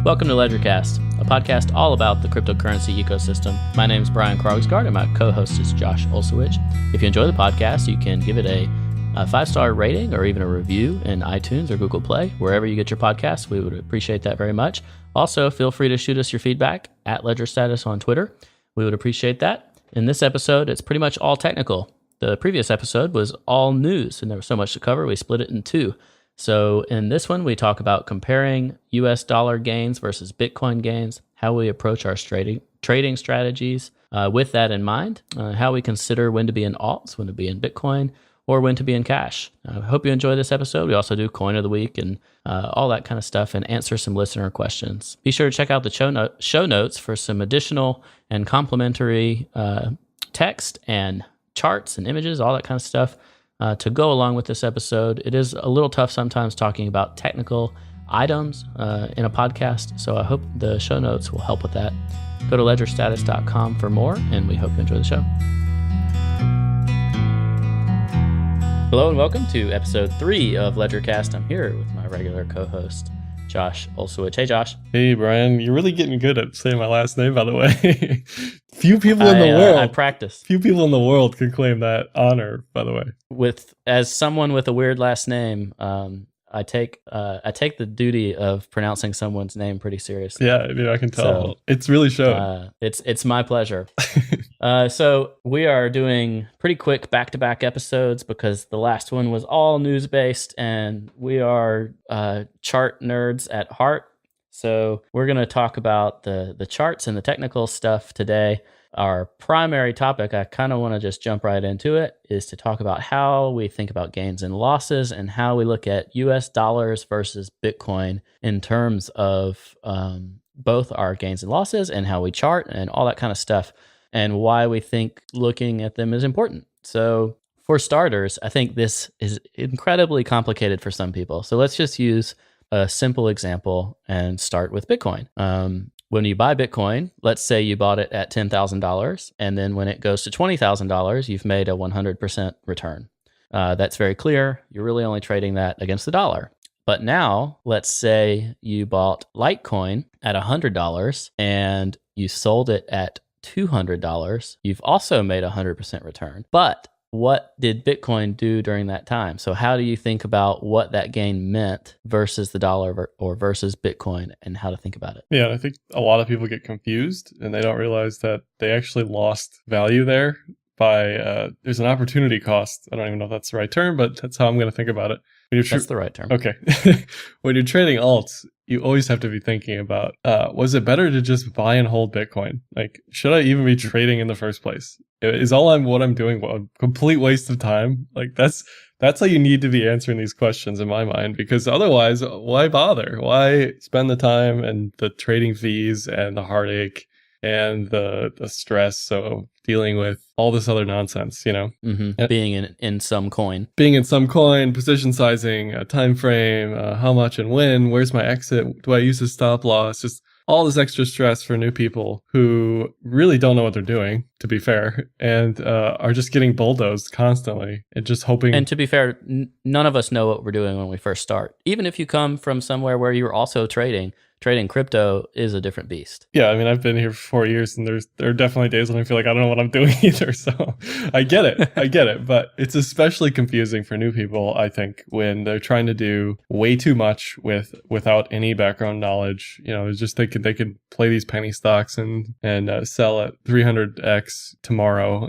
Welcome to LedgerCast, a podcast all about the cryptocurrency ecosystem. My name is Brian Krogsgaard, and my co-host is Josh Olszewicz. If you enjoy the podcast, you can give it a 5-star rating or even a review in iTunes or Google Play, wherever you get your podcasts. We would appreciate that very much. Also, feel free to shoot us your feedback at LedgerStatus on Twitter. We would appreciate that. In this episode, it's pretty much all technical. The previous episode was all news, and there was so much to cover, we split it in two. So in this one, we talk about comparing US dollar gains versus Bitcoin gains, how we approach our trading strategies with that in mind, how we consider when to be in alts, when to be in Bitcoin, or when to be in cash. I hope you enjoy this episode. We also do Coin of the Week and all that kind of stuff and answer some listener questions. Be sure to check out the show notes for some additional and complementary text and charts and images, all that kind of stuff. To go along with this episode. It is a little tough sometimes talking about technical items in a podcast, so I hope the show notes will help with that. Go to ledgerstatus.com for more, and we hope you enjoy the show. Hello and welcome to episode 3 of LedgerCast. I'm here with my regular co-host, Josh Olszewicz. Hey, Josh. Hey, Brian. You're really getting good at saying my last name, by the way. Few people in the world. I practice. Few people in the world can claim that honor, by the way. As someone with a weird last name, I take the duty of pronouncing someone's name pretty seriously. Yeah, I can tell. So, it's really shown. It's my pleasure. So we are doing pretty quick back-to-back episodes because the last one was all news-based, and we are chart nerds at heart. So we're going to talk about the charts and the technical stuff today. Our primary topic, I kind of want to just jump right into it, is to talk about how we think about gains and losses and how we look at US dollars versus Bitcoin in terms of both our gains and losses and how we chart and all that kind of stuff and why we think looking at them is important. So for starters, I think this is incredibly complicated for some people. So let's just use a simple example and start with Bitcoin. When you buy Bitcoin, let's say you bought it at $10,000, and then when it goes to $20,000, you've made a 100% return. That's very clear. You're really only trading that against the dollar. But now, let's say you bought Litecoin at $100 and you sold it at $200. You've also made a 100% return. But what did Bitcoin do during that time? So how do you think about what that gain meant versus the dollar or versus Bitcoin and how to think about it? Yeah, I think a lot of people get confused and they don't realize that they actually lost value there by, there's an opportunity cost. I don't even know if that's the right term, but that's how I'm going to think about it. That's the right term. Okay. When you're trading alts, you always have to be thinking about, was it better to just buy and hold Bitcoin? Like, should I even be trading in the first place? Is what I'm doing a complete waste of time? Like, that's how you need to be answering these questions in my mind, because otherwise, why bother? Why spend the time and the trading fees and the heartache and the stress of dealing with all this other nonsense, Mm-hmm. Being in some coin, position sizing, time frame, how much and when, where's my exit, do I use a stop loss, just all this extra stress for new people who really don't know what they're doing, to be fair, and are just getting bulldozed constantly and just hoping. And to be fair, none of us know what we're doing when we first start. Even if you come from somewhere where you're also trading crypto is a different beast. Yeah, I mean, I've been here for 4 years, and there are definitely days when I feel like I don't know what I'm doing either. So I get it. But it's especially confusing for new people, I think, when they're trying to do way too much without any background knowledge. It's just they could play these penny stocks and sell at 300x tomorrow.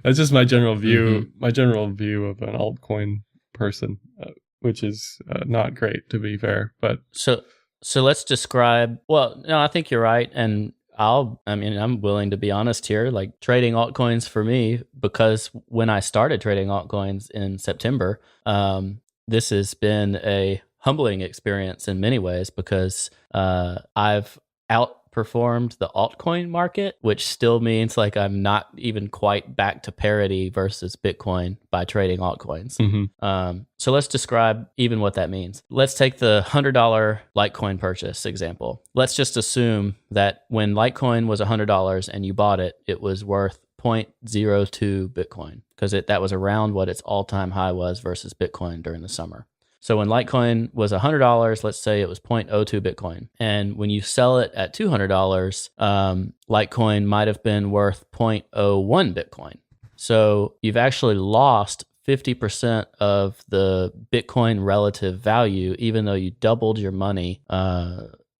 That's just my general view. Mm-hmm. My general view of an altcoin person, which is not great, to be fair. But So let's describe, well, no, I think you're right. And I'm willing to be honest here, like trading altcoins for me, because when I started trading altcoins in September, this has been a humbling experience in many ways because I've outperformed the altcoin market, which still means like I'm not even quite back to parity versus Bitcoin by trading altcoins. Mm-hmm. So let's describe even what that means. Let's take the $100 Litecoin purchase example. Let's just assume that when Litecoin was $100 and you bought it, it was worth 0.02 Bitcoin because that was around what its all-time high was versus Bitcoin during the summer. So when Litecoin was $100, let's say it was 0.02 Bitcoin. And when you sell it at $200, Litecoin might have been worth 0.01 Bitcoin. So you've actually lost 50% of the Bitcoin relative value, even though you doubled your money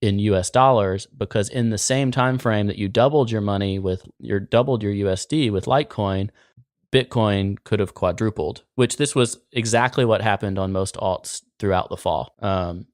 in US dollars, because in the same time frame that you doubled your money doubled your USD with Litecoin, Bitcoin could have quadrupled, which this was exactly what happened on most alts throughout the fall.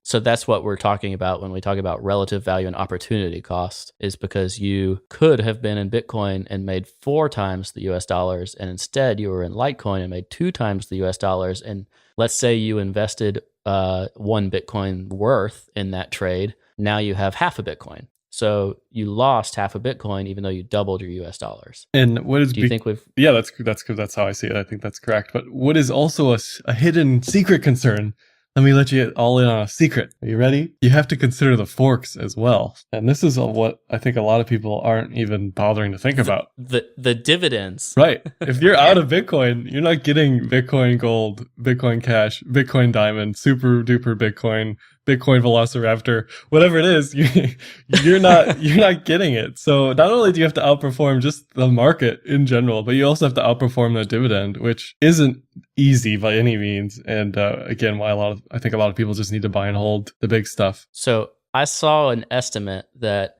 So that's what we're talking about when we talk about relative value and opportunity cost, is because you could have been in Bitcoin and made 4 times the US dollars, and instead you were in Litecoin and made 2 times the US dollars. And let's say you invested 1 Bitcoin worth in that trade. Now you have half a Bitcoin. So you lost half a Bitcoin, even though you doubled your US dollars. And what is? Do you think we've? Yeah, that's how I see it. I think that's correct. But what is also a hidden secret concern? Let me let you all in on a secret. Are you ready? You have to consider the forks as well. And this is what I think a lot of people aren't even bothering to think about. The dividends. Right. If you're out of Bitcoin, you're not getting Bitcoin Gold, Bitcoin Cash, Bitcoin Diamond, Super Duper Bitcoin, Bitcoin Velociraptor, whatever it is, you're not getting it. So not only do you have to outperform just the market in general, but you also have to outperform the dividend, which isn't easy by any means. And again, why I think a lot of people just need to buy and hold the big stuff. So I saw an estimate that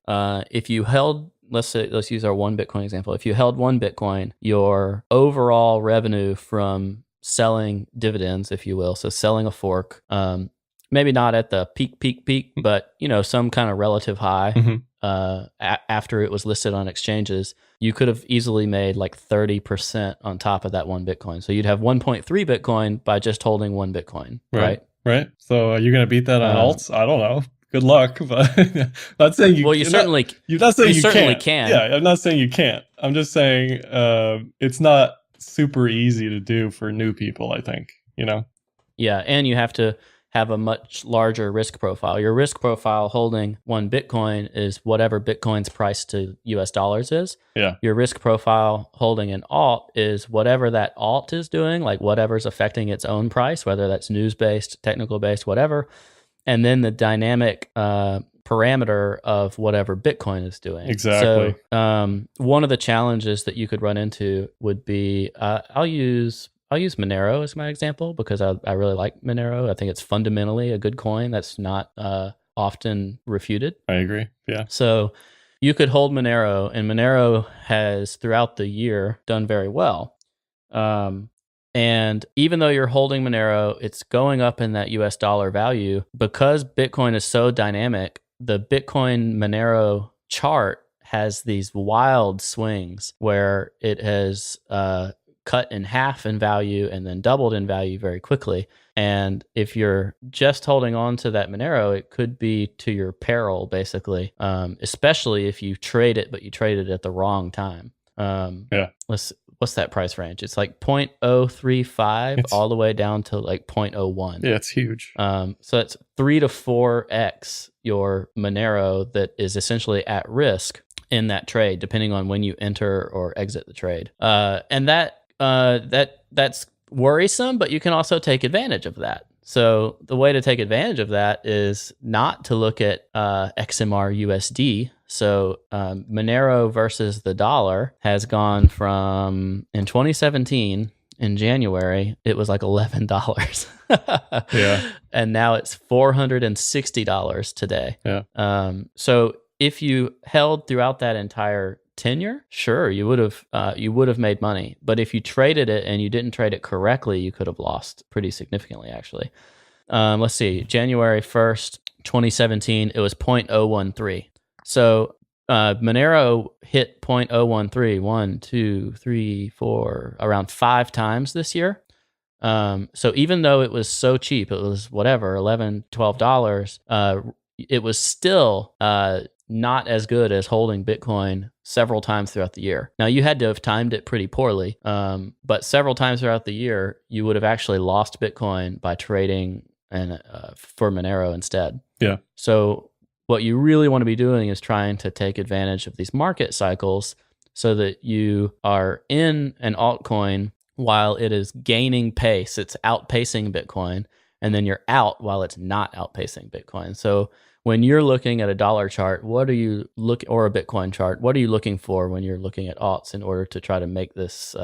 if you held, let's use our 1 Bitcoin example. If you held 1 Bitcoin, your overall revenue from selling dividends, if you will, so selling a fork, maybe not at the peak, but some kind of relative high. After it was listed on exchanges, you could have easily made like 30% on top of that 1 Bitcoin. So you'd have 1.3 Bitcoin by just holding 1 Bitcoin, right? Right. So you're gonna beat that on alts? I don't know. Good luck, but not saying you. Well, you certainly can. Yeah, I'm not saying you can't. I'm just saying it's not super easy to do for new people. I think Yeah, and you have to have a much larger risk profile. Your risk profile holding 1 Bitcoin is whatever Bitcoin's price to US dollars is. Yeah. Your risk profile holding an alt is whatever that alt is doing, like whatever's affecting its own price, whether that's news-based, technical-based, whatever. And then the dynamic parameter of whatever Bitcoin is doing. Exactly. So one of the challenges that you could run into would be, I'll use Monero as my example because I really like Monero. I think it's fundamentally a good coin that's not often refuted. I agree. Yeah. So you could hold Monero, and Monero has throughout the year done very well. And even though you're holding Monero, it's going up in that US dollar value because Bitcoin is so dynamic. The Bitcoin Monero chart has these wild swings where it has cut in half in value and then doubled in value very quickly. And if you're just holding on to that Monero, it could be to your peril, basically, especially if you trade it, but you trade it at the wrong time. Yeah. What's that price range? It's like 0.035 all the way down to like 0.01. Yeah, it's huge. So it's 3 to 4x your Monero that is essentially at risk in that trade, depending on when you enter or exit the trade. And that's worrisome, but you can also take advantage of that. So the way to take advantage of that is not to look at XMR USD. So Monero versus the dollar has gone from, in 2017, in January, it was like $11. Yeah. And now it's $460 today. Yeah. So if you held throughout that entire tenure, sure, you would have made money. But if you traded it and you didn't trade it correctly, you could have lost pretty significantly, actually. Let's see, January 1st, 2017, it was 0.013. So Monero hit 0.013, 1, 2, 3, 4, around 5 times this year. So even though it was so cheap, it was whatever, $11, $12, it was still not as good as holding Bitcoin several times throughout the year. Now, you had to have timed it pretty poorly, but several times throughout the year, you would have actually lost Bitcoin by trading for Monero instead. Yeah. So what you really want to be doing is trying to take advantage of these market cycles so that you are in an altcoin while it is gaining pace. It's outpacing Bitcoin. and then you're out while it's not outpacing Bitcoin. So when you're looking at a dollar chart, what are you or a Bitcoin chart? What are you looking for when you're looking at alts in order to try to make this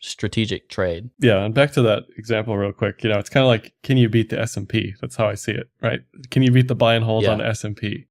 strategic trade? Yeah, and back to that example real quick. It's kind of like, can you beat the S&P? That's how I see it, right? Can you beat the buy and hold on S&P?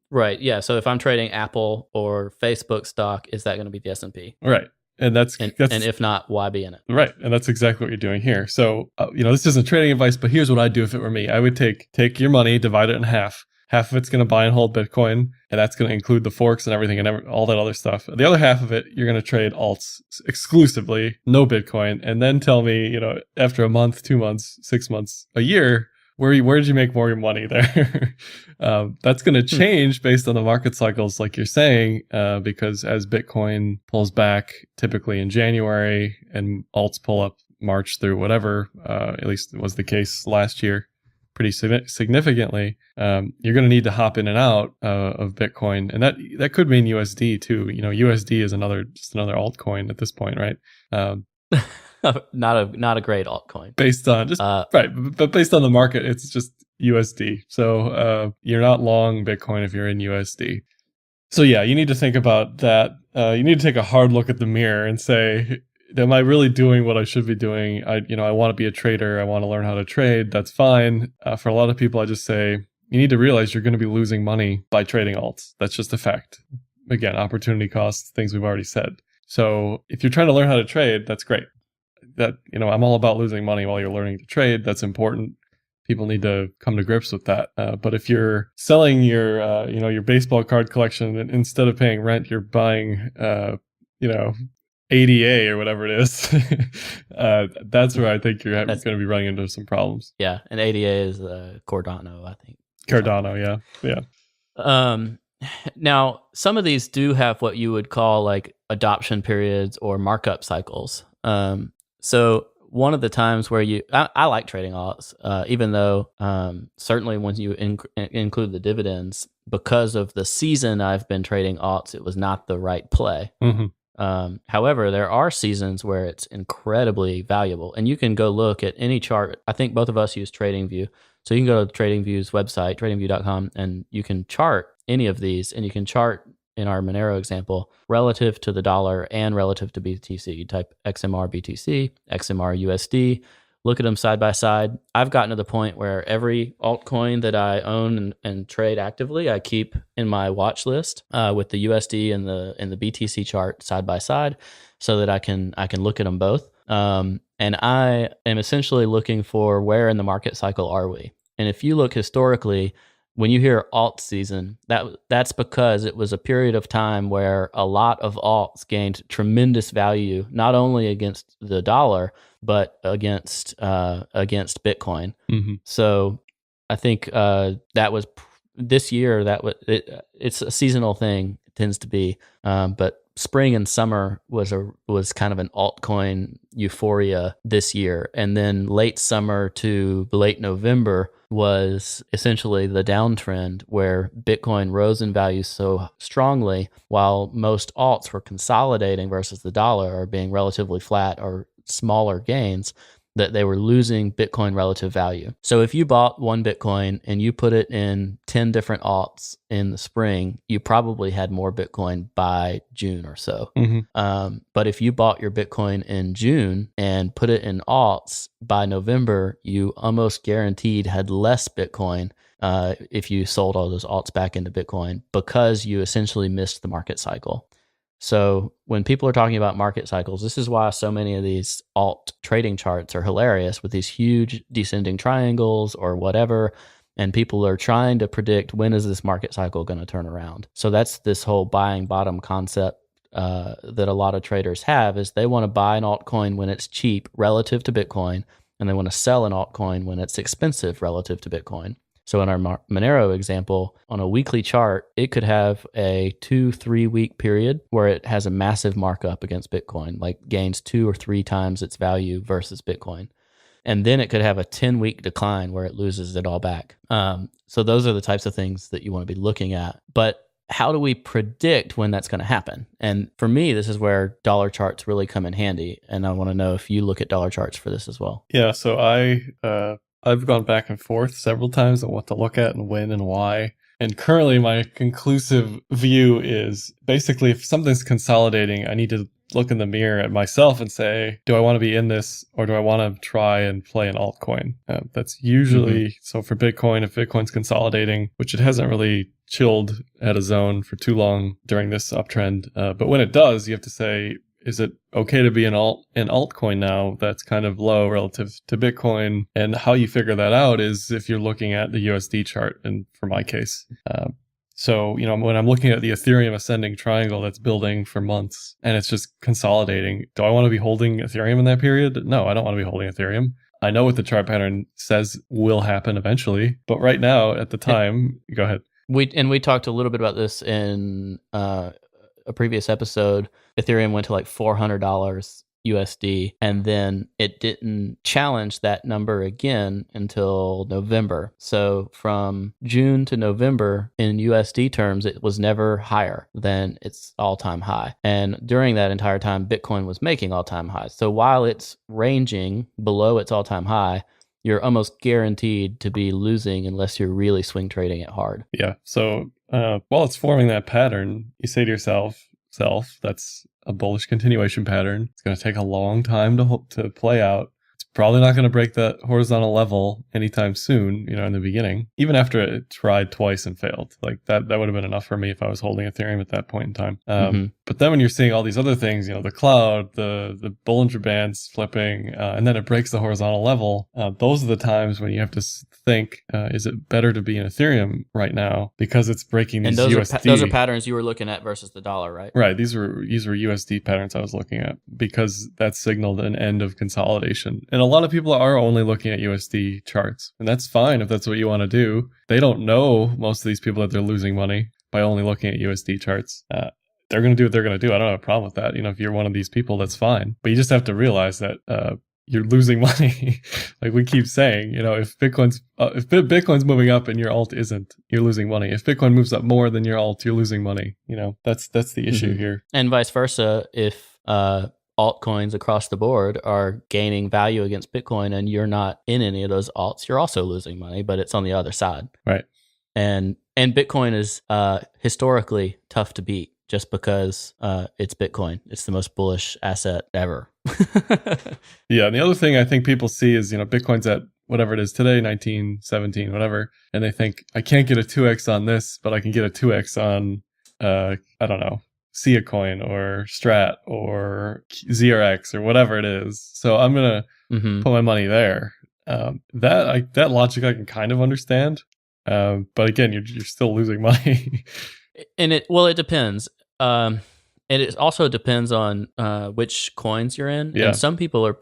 Right. Yeah. So if I'm trading Apple or Facebook stock, is that going to be the S&P? Right. And that's and if not, why be in it? Right. And that's exactly what you're doing here. So, this isn't trading advice, but here's what I'd do if it were me. I would take your money, divide it in half. Half of it's going to buy and hold Bitcoin, and that's going to include the forks and everything and all that other stuff. The other half of it, you're going to trade alts exclusively, no Bitcoin, and then tell me, after a month, 2 months, 6 months, a year, where did you make more money there? That's going to change based on the market cycles, like you're saying, because as Bitcoin pulls back, typically in January, and alts pull up March through whatever, at least it was the case last year, pretty significantly, you're going to need to hop in and out of Bitcoin, and that could mean USD too. USD is just another altcoin at this point, right? Not a great altcoin. Based on right, but based on the market, it's just USD. So you're not long Bitcoin if you're in USD. So yeah, you need to think about that. You need to take a hard look at the mirror and say, am I really doing what I should be doing? I want to be a trader. I want to learn how to trade. That's fine. For a lot of people, I just say, you need to realize you're going to be losing money by trading alts. That's just a fact. Again, opportunity costs, things we've already said. So if you're trying to learn how to trade, that's great. I'm all about losing money while you're learning to trade. That's important. People need to come to grips with that. But if you're selling your baseball card collection, and instead of paying rent, you're buying, ADA or whatever it is, that's where I think you're going to be running into some problems. Yeah, and ADA is Cardano, I think. Cardano, yeah. Now, some of these do have what you would call like adoption periods or markup cycles. So one of the times where I like trading alts, even though certainly when you include the dividends, because of the season I've been trading alts, it was not the right play. Mm-hmm. However, there are seasons where it's incredibly valuable, and you can go look at any chart. I think both of us use TradingView, so you can go to TradingView's website, tradingview.com, and you can chart any of these, and you can chart, in our Monero example, relative to the dollar and relative to BTC. You type XMR BTC, XMR USD, look at them side by side. I've gotten to the point where every altcoin that I own and trade actively, I keep in my watch list with the USD and the BTC chart side by side, so that I can look at them both. And I am essentially looking for where in the market cycle are we. And if you look historically, when you hear alt season, that's because it was a period of time where a lot of alts gained tremendous value, not only against the dollar, but against Bitcoin. Mm-hmm. So I think that was this year. It's a seasonal thing. It tends to be, but spring and summer was kind of an altcoin euphoria this year, and then late summer to late November was essentially the downtrend, where Bitcoin rose in value so strongly while most alts were consolidating versus the dollar, or being relatively flat or smaller gains, that they were losing Bitcoin relative value. So if you bought one Bitcoin and you put it in 10 different alts in the spring, you probably had more Bitcoin by June or so. Mm-hmm. But if you bought your Bitcoin in June and put it in alts, by November, you almost guaranteed had less Bitcoin if you sold all those alts back into Bitcoin, because you essentially missed the market cycle. So when people are talking about market cycles, this is why so many of these alt trading charts are hilarious, with these huge descending triangles or whatever. And people are trying to predict, when is this market cycle going to turn around? So that's this whole buying bottom concept that a lot of traders have, is they want to buy an altcoin when it's cheap relative to Bitcoin, and they want to sell an altcoin when it's expensive relative to Bitcoin. So in our Monero example, on a weekly chart, it could have a 2-3 week period where it has a massive markup against Bitcoin, like gains 2 or 3 times its value versus Bitcoin. And then it could have a 10-week decline where it loses it all back. So those are the types of things that you want to be looking at. But how do we predict when that's going to happen? And for me, this is where dollar charts really come in handy. And I want to know if you look at dollar charts for this as well. Yeah, so I've gone back and forth several times on what to look at and when and why. And currently my conclusive view is basically if something's consolidating, I need to look in the mirror at myself and say, do I want to be in this or do I want to try and play an altcoin? That's usually, so for Bitcoin, if Bitcoin's consolidating, which it hasn't really chilled at a zone for too long during this uptrend. But when it does, you have to say, is it okay to be an altcoin now that's kind of low relative to Bitcoin? And how you figure that out is if you're looking at the USD chart, and for my case. So, when I'm looking at the Ethereum ascending triangle that's building for months and it's just consolidating, do I want to be holding Ethereum in that period? No, I don't want to be holding Ethereum. I know what the chart pattern says will happen eventually, but right now at the time, go ahead. We talked a little bit about this in a previous episode. Ethereum went to like $400 USD, and then it didn't challenge that number again until November. So from June to November in USD terms, it was never higher than its all-time high. And during that entire time, Bitcoin was making all-time highs. So while it's ranging below its all-time high, you're almost guaranteed to be losing unless you're really swing trading it hard. Yeah. So while it's forming that pattern, you say to yourself, that's a bullish continuation pattern. It's going to take a long time to play out. It's probably not going to break that horizontal level anytime soon, in the beginning, even after it tried twice and failed. Like that would have been enough for me if I was holding Ethereum at that point in time. But then when you're seeing all these other things, the cloud, the Bollinger Bands flipping, and then it breaks the horizontal level, those are the times when you have to think, is it better to be in Ethereum right now because it's breaking these USD? Those are patterns you were looking at versus the dollar, right? Right. These were USD patterns I was looking at because that signaled an end of consolidation. And a lot of people are only looking at USD charts, and that's fine if that's what you want to do. They don't know, most of these people, that they're losing money by only looking at USD charts. They're going to do what they're going to do. I don't have a problem with that. If you're one of these people, that's fine. But you just have to realize that you're losing money. Like we keep saying, if Bitcoin's moving up and your alt isn't, you're losing money. If Bitcoin moves up more than your alt, you're losing money. That's the issue here. And vice versa, if altcoins across the board are gaining value against Bitcoin and you're not in any of those alts, you're also losing money, but it's on the other side. Right. And Bitcoin is historically tough to beat just because it's Bitcoin. It's the most bullish asset ever. Yeah. And the other thing I think people see is, Bitcoin's at whatever it is today, 19, 17, whatever. And they think, I can't get a 2x on this, but I can get a 2x on, I don't know, Sia Coin or Strat or ZRX or whatever it is. So I'm going to put my money there. That logic I can kind of understand. But again, you're still losing money. And it depends. And it also depends on which coins you're in. Yeah. And some people are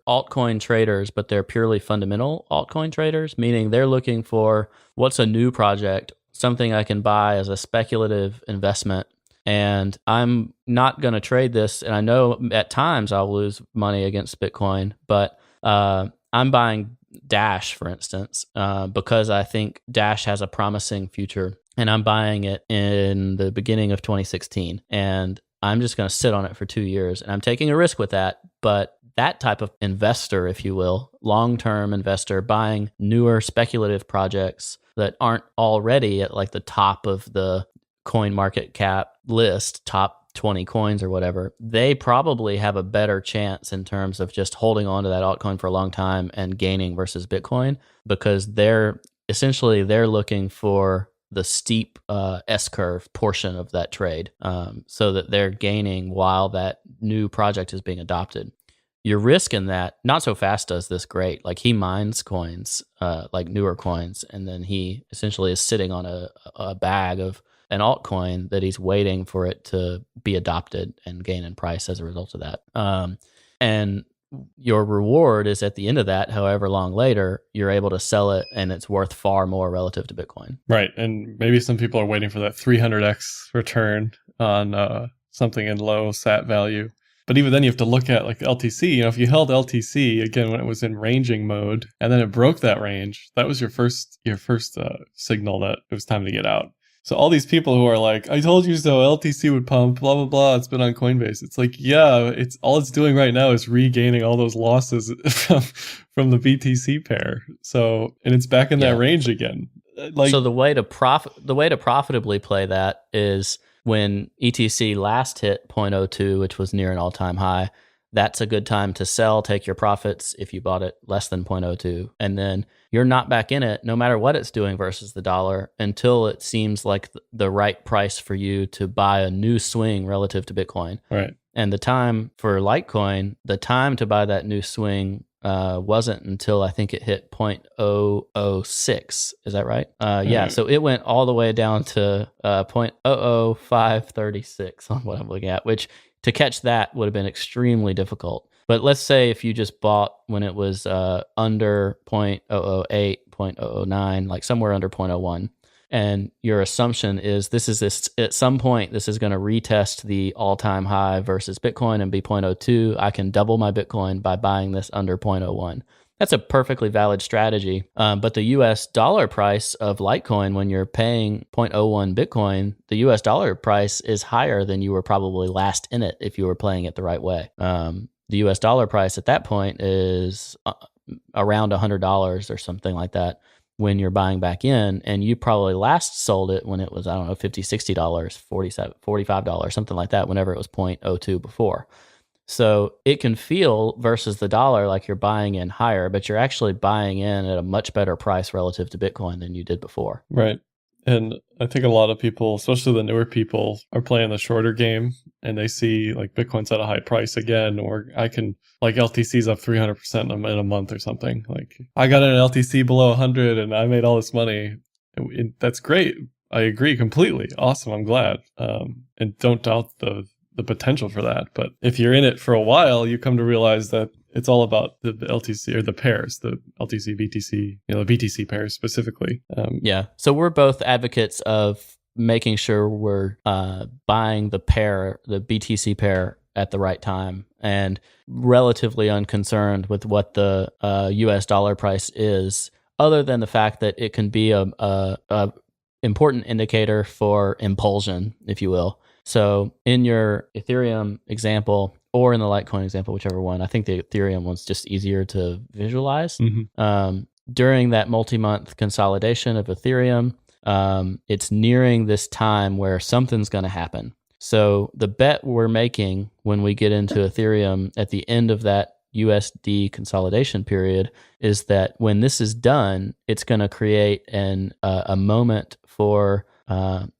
altcoin traders, but they're purely fundamental altcoin traders, meaning they're looking for what's a new project, something I can buy as a speculative investment. And I'm not going to trade this. And I know at times I'll lose money against Bitcoin, but I'm buying Dash, for instance, because I think Dash has a promising future. And I'm buying it in the beginning of 2016. And I'm just going to sit on it for 2 years. And I'm taking a risk with that. But that type of investor, if you will, long-term investor buying newer speculative projects that aren't already at like the top of the coin market cap list, top 20 coins or whatever, they probably have a better chance in terms of just holding on to that altcoin for a long time and gaining versus Bitcoin, because they're looking for the steep S-curve portion of that trade, so that they're gaining while that new project is being adopted. Your risk in that, Not So Fast does this great. Like he mines coins, like newer coins, and then he essentially is sitting on a bag of an altcoin that he's waiting for it to be adopted and gain in price as a result of that. And your reward is at the end of that, however long later, you're able to sell it and it's worth far more relative to Bitcoin. Right. And maybe some people are waiting for that 300x return on something in low SAT value. But even then you have to look at like LTC. If you held LTC again when it was in ranging mode and then it broke that range, that was your first signal that it was time to get out. So all these people who are like, I told you so, LTC would pump, blah, blah, blah. It's been on Coinbase. It's like, yeah, it's doing right now is regaining all those losses from the BTC pair. So, and it's back in that range again. So the way to profitably play that is when ETC last hit 0.02, which was near an all-time high. That's a good time to sell, take your profits if you bought it less than 0.02. And then you're not back in it, no matter what it's doing versus the dollar, until it seems like the right price for you to buy a new swing relative to Bitcoin. Right. And the time for Litecoin, the time to buy that new swing wasn't until I think it hit 0.006. Is that right? Yeah. So it went all the way down to 0.00536 on what I'm looking at, which to catch that would have been extremely difficult. But let's say if you just bought when it was under 0.008, 0.009, like somewhere under 0.01, and your assumption is this at some point, this is going to retest the all-time high versus Bitcoin and be 0.02. I can double my Bitcoin by buying this under 0.01. That's a perfectly valid strategy. But the US dollar price of Litecoin, when you're paying 0.01 Bitcoin, the US dollar price is higher than you were probably last in it if you were playing it the right way. The US dollar price at that point is around $100 or something like that when you're buying back in, and you probably last sold it when it was, I don't know, $50, $60, $47, $45, something like that, whenever it was 0.02 before. So it can feel versus the dollar like you're buying in higher, but you're actually buying in at a much better price relative to Bitcoin than you did before. Right. And I think a lot of people, especially the newer people, are playing the shorter game and they see like Bitcoin's at a high price again, or I can like LTC's up 300% in a month or something. Like I got an LTC below 100 and I made all this money. That's great. I agree completely. Awesome. I'm glad. And don't doubt the potential for that. But if you're in it for a while, you come to realize that it's all about the LTC or the pairs, the LTC, BTC, the BTC pairs specifically. Yeah. So we're both advocates of making sure we're buying the pair, the BTC pair at the right time, and relatively unconcerned with what the US dollar price is, other than the fact that it can be a important indicator for impulsion, if you will. So in your Ethereum example, or in the Litecoin example, whichever one, I think the Ethereum one's just easier to visualize. Mm-hmm. During that multi-month consolidation of Ethereum, it's nearing this time where something's going to happen. So the bet we're making when we get into Ethereum at the end of that USD consolidation period is that when this is done, it's going to create a moment for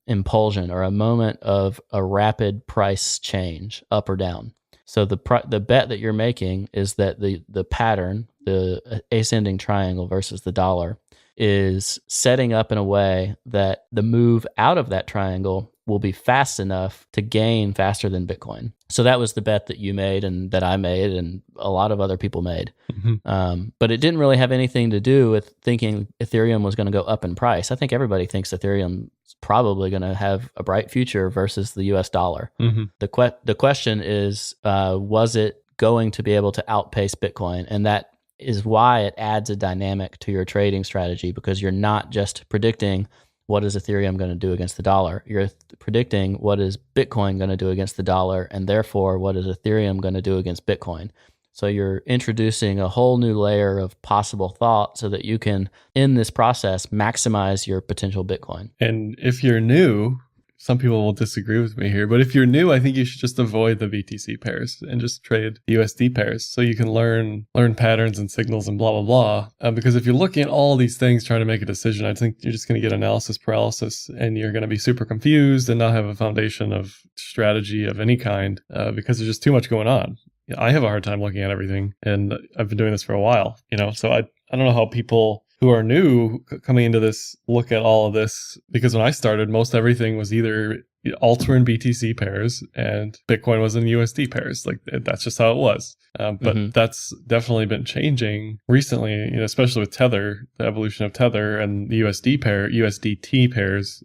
impulsion, or a moment of a rapid price change up or down. So the bet that you're making is that the pattern, the ascending triangle versus the dollar, is setting up in a way that the move out of that triangle will be fast enough to gain faster than Bitcoin. So that was the bet that you made and that I made and a lot of other people made. Mm-hmm. But it didn't really have anything to do with thinking Ethereum was going to go up in price. I think everybody thinks Ethereum's probably going to have a bright future versus the US dollar. Mm-hmm. The question is, was it going to be able to outpace Bitcoin? And that is why it adds a dynamic to your trading strategy, because you're not just predicting what is Ethereum going to do against the dollar. You're predicting what is Bitcoin going to do against the dollar, and therefore what is Ethereum going to do against Bitcoin. So you're introducing a whole new layer of possible thought so that you can, in this process, maximize your potential Bitcoin. And if you're new, some people will disagree with me here, but if you're new, I think you should just avoid the BTC pairs and just trade the USD pairs so you can learn patterns and signals and blah, blah, blah. Because if you're looking at all these things trying to make a decision, I think you're just going to get analysis paralysis and you're going to be super confused and not have a foundation of strategy of any kind because there's just too much going on. I have a hard time looking at everything, and I've been doing this for a while, so I don't know how people who are new coming into this look at all of this, because when I started, most everything was either alt were in BTC pairs and Bitcoin was in USD pairs. Like that's just how it was. But that's definitely been changing recently, especially with Tether, the evolution of Tether and the USDT pairs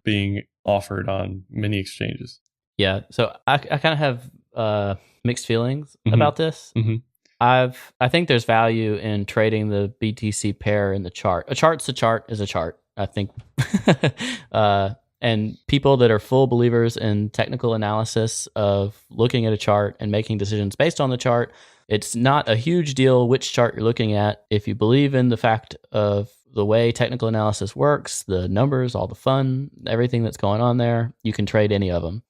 being offered on many exchanges. Yeah. So I kind of have mixed feelings about this. Mm-hmm. I think there's value in trading the BTC pair in the chart. A chart's a chart is a chart. I think and people that are full believers in technical analysis of looking at a chart and making decisions based on the chart, it's not a huge deal which chart you're looking at. If you believe in the fact of the way technical analysis works, the numbers, all the fun, everything that's going on there, you can trade any of them.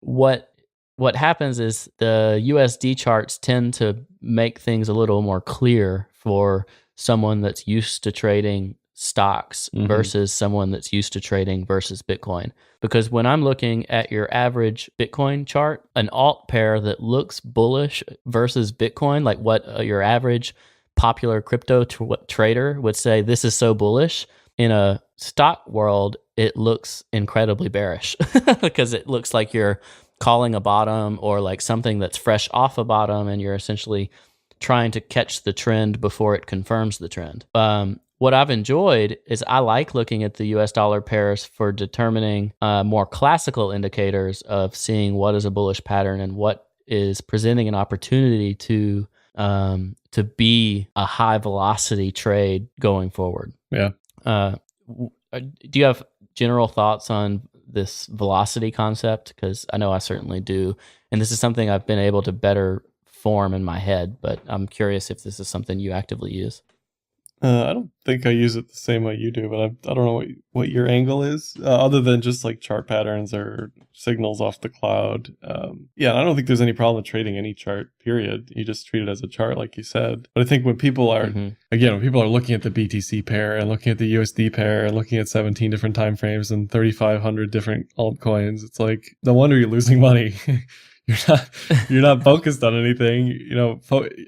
What happens is the USD charts tend to make things a little more clear for someone that's used to trading stocks versus someone that's used to trading versus Bitcoin. Because when I'm looking at your average Bitcoin chart, an alt pair that looks bullish versus Bitcoin, like what your average popular crypto trader would say, this is so bullish. In a stock world, it looks incredibly bearish because it looks like you're calling a bottom or like something that's fresh off a bottom, and you're essentially trying to catch the trend before it confirms the trend. What I've enjoyed is I like looking at the US dollar pairs for determining more classical indicators of seeing what is a bullish pattern and what is presenting an opportunity to be a high velocity trade going forward. Yeah. Do you have general thoughts on this velocity concept? Because I know I certainly do. And this is something I've been able to better form in my head, but I'm curious if this is something you actively use. I don't think I use it the same way you do, but I don't know what your angle is, other than just like chart patterns or signals off the cloud. Yeah, I don't think there's any problem with trading any chart, period. You just treat it as a chart, like you said. But I think when people are, again, when people are looking at the BTC pair and looking at the USD pair and looking at 17 different time frames and 3,500 different altcoins, it's like, no wonder you're losing money. You're not focused on anything,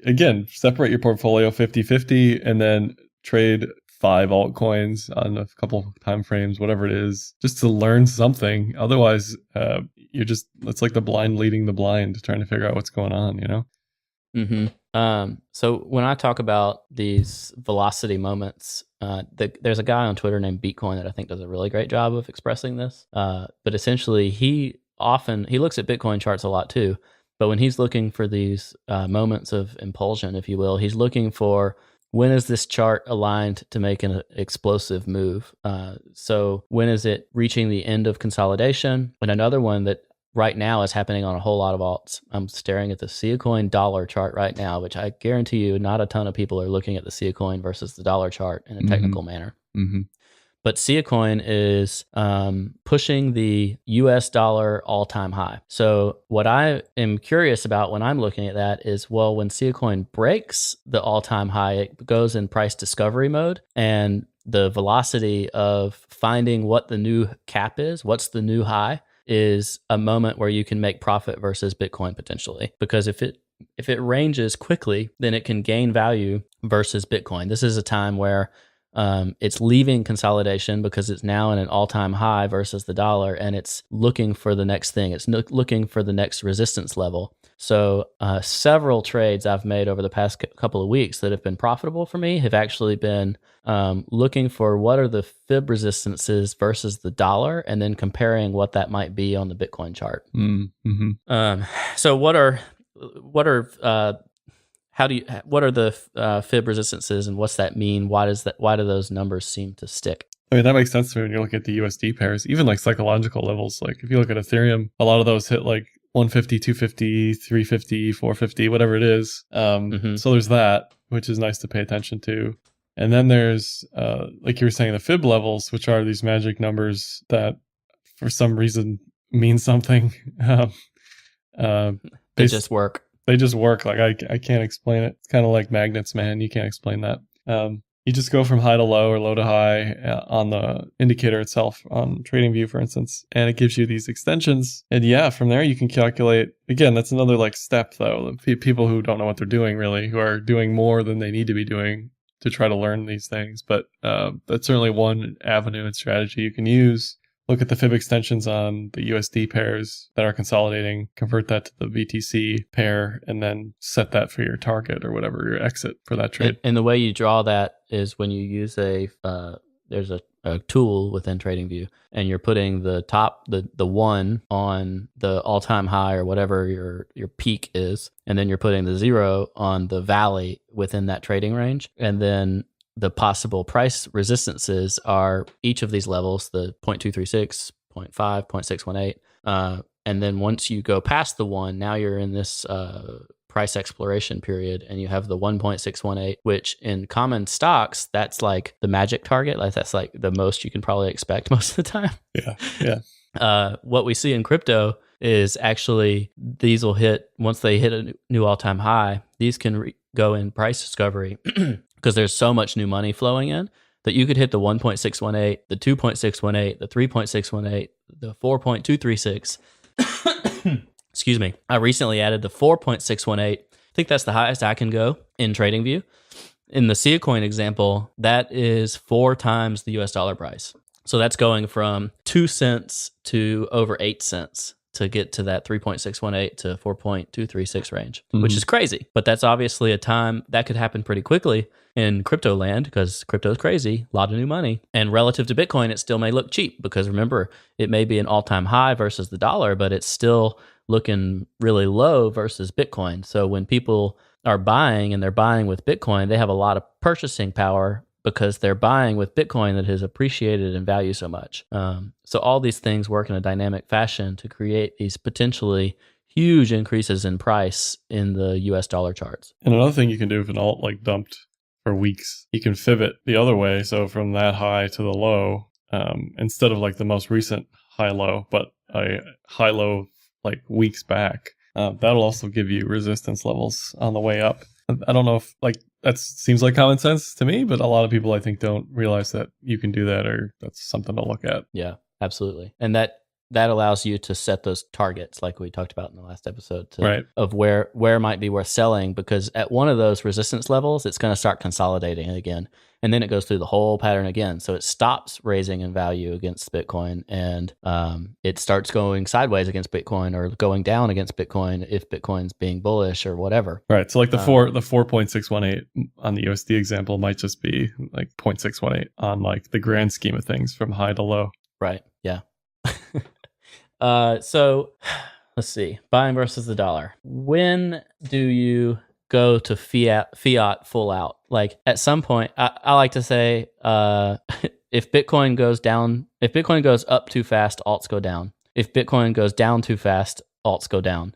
again, separate your portfolio 50-50 and then trade 5 altcoins on a couple time frames, whatever it is, just to learn something. Otherwise, it's like the blind leading the blind, trying to figure out what's going on, So when I talk about these velocity moments, there's a guy on Twitter named Bitcoin that I think does a really great job of expressing this. But essentially, he looks at Bitcoin charts a lot too, but when he's looking for these moments of impulsion, if you will, he's looking for, when is this chart aligned to make an explosive move? So when is it reaching the end of consolidation? And another one that right now is happening on a whole lot of alts. I'm staring at the Coin dollar chart right now, which I guarantee you not a ton of people are looking at the Coin versus the dollar chart in a technical manner. But Coin is pushing the US dollar all-time high. So what I am curious about when I'm looking at that is, well, when Coin breaks the all-time high, it goes in price discovery mode, and the velocity of finding what the new cap is, what's the new high, is a moment where you can make profit versus Bitcoin potentially. Because if it ranges quickly, then it can gain value versus Bitcoin. This is a time where it's leaving consolidation because it's now in an all-time high versus the dollar, and it's looking for the next thing. It's looking for the next resistance level. So several trades I've made over the past couple of weeks that have been profitable for me have actually been looking for what are the fib resistances versus the dollar, and then comparing what that might be on the Bitcoin chart. So what are the fib resistances, and what's that mean? Why do those numbers seem to stick? I mean, that makes sense to me when you look at the USD pairs, even like psychological levels. Like if you look at Ethereum, a lot of those hit like 150, 250, 350, 450, whatever it is. So there's that, which is nice to pay attention to. And then there's, like you were saying, the fib levels, which are these magic numbers that for some reason mean something. They just work. They just work. Like I can't explain it. It's kind of like magnets, man. You can't explain that. You just go from high to low or low to high on the indicator itself on TradingView, for instance, and it gives you these extensions. And yeah, from there you can calculate. Again, that's another like step though. People who don't know what they're doing really, who are doing more than they need to be doing to try to learn these things. But that's certainly one avenue and strategy you can use. Look at the fib extensions on the USD pairs that are consolidating, convert that to the BTC pair, and then set that for your target or whatever your exit for that trade. And the way you draw that is when you use there's a tool within TradingView, and you're putting the top, the one on the all-time high or whatever your peak is, and then you're putting the 0 on the valley within that trading range, and then the possible price resistances are each of these levels, the 0.236, 0.5, 0.618. And then once you go past the 1, now you're in this price exploration period, and you have the 1.618, which in common stocks, that's like the magic target. Like that's like the most you can probably expect most of the time. Yeah. What we see in crypto is actually these will hit, once they hit a new all-time high, these can go in price discovery because there's so much new money flowing in that you could hit the 1.618, the 2.618, the 3.618, the 4.236. Excuse me. I recently added the 4.618. I think that's the highest I can go in TradingView. In the Coin example, that is 4 times the US dollar price. So that's going from 2 cents to over 8 cents to get to that 3.618 to 4.236 range, which is crazy. But that's obviously a time that could happen pretty quickly in crypto land because crypto is crazy, a lot of new money. And relative to Bitcoin, it still may look cheap because remember, it may be an all-time high versus the dollar, but it's still looking really low versus Bitcoin. So when people are buying and they're buying with Bitcoin, they have a lot of purchasing power because they're buying with Bitcoin that has appreciated in value so much. So all these things work in a dynamic fashion to create these potentially huge increases in price in the US dollar charts. And another thing you can do if an alt like dumped for weeks, you can fib it the other way. So from that high to the low, instead of like the most recent high-low, but a high-low like weeks back, that'll also give you resistance levels on the way up. I don't know if like that seems like common sense to me, but a lot of people I think don't realize that you can do that, or that's something to look at. Yeah, absolutely. And that allows you to set those targets like we talked about in the last episode of where might be worth selling, because at one of those resistance levels, it's going to start consolidating again. And then it goes through the whole pattern again. So it stops raising in value against Bitcoin, and it starts going sideways against Bitcoin or going down against Bitcoin if Bitcoin's being bullish or whatever. Right. So like the 4.618 on the USD example might just be like 0.618 on like the grand scheme of things from high to low. Right. Yeah. So let's see. Buying versus the dollar. When do you go to fiat full out? Like at some point, I like to say, if Bitcoin goes up too fast, alts go down. If Bitcoin goes down too fast, alts go down.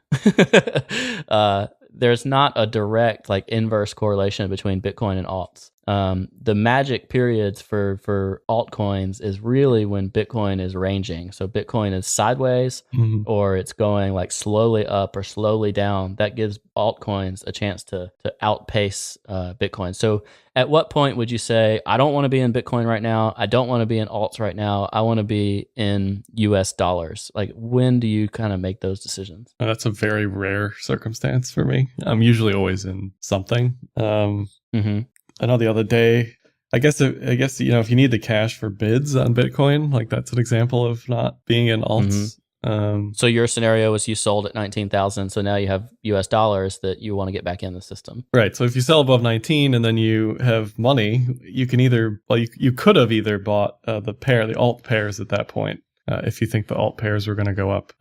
There's not a direct like inverse correlation between Bitcoin and alts. The magic periods for altcoins is really when Bitcoin is ranging. So Bitcoin is sideways or it's going like slowly up or slowly down. That gives altcoins a chance to outpace Bitcoin. So at what point would you say, I don't want to be in Bitcoin right now. I don't want to be in alts right now. I want to be in US dollars. Like when do you kind of make those decisions? That's a very rare circumstance for me. I'm usually always in something. I know the other day, I guess if you need the cash for bids on Bitcoin, like that's an example of not being in alts. So your scenario was you sold at 19,000, so now you have US dollars that you want to get back in the system. Right. So if you sell above 19 and then you have money, you can either, you could have either bought the alt pairs at that point, if you think the alt pairs were going to go up.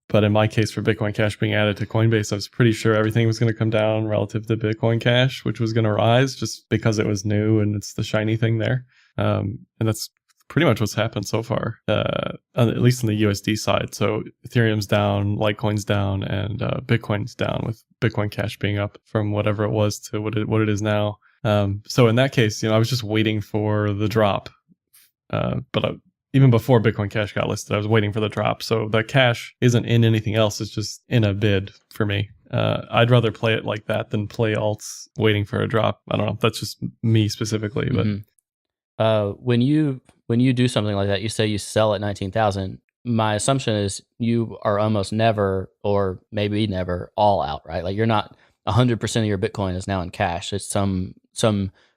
But in my case, for Bitcoin Cash being added to Coinbase, I was pretty sure everything was going to come down relative to Bitcoin Cash, which was going to rise just because it was new and it's the shiny thing there. And that's pretty much what's happened so far, at least on the USD side. So Ethereum's down, Litecoin's down, and Bitcoin's down, with Bitcoin Cash being up from whatever it was to what it is now. So in that case, I was just waiting for the drop. But even before Bitcoin Cash got listed, I was waiting for the drop. So the cash isn't in anything else. It's just in a bid for me. I'd rather play it like that than play alts waiting for a drop. I don't know. That's just me specifically. But when you do something like that, you say you sell at 19,000. My assumption is you are almost never, or maybe never, all out, right? Like you're not 100% of your Bitcoin is now in cash. It's some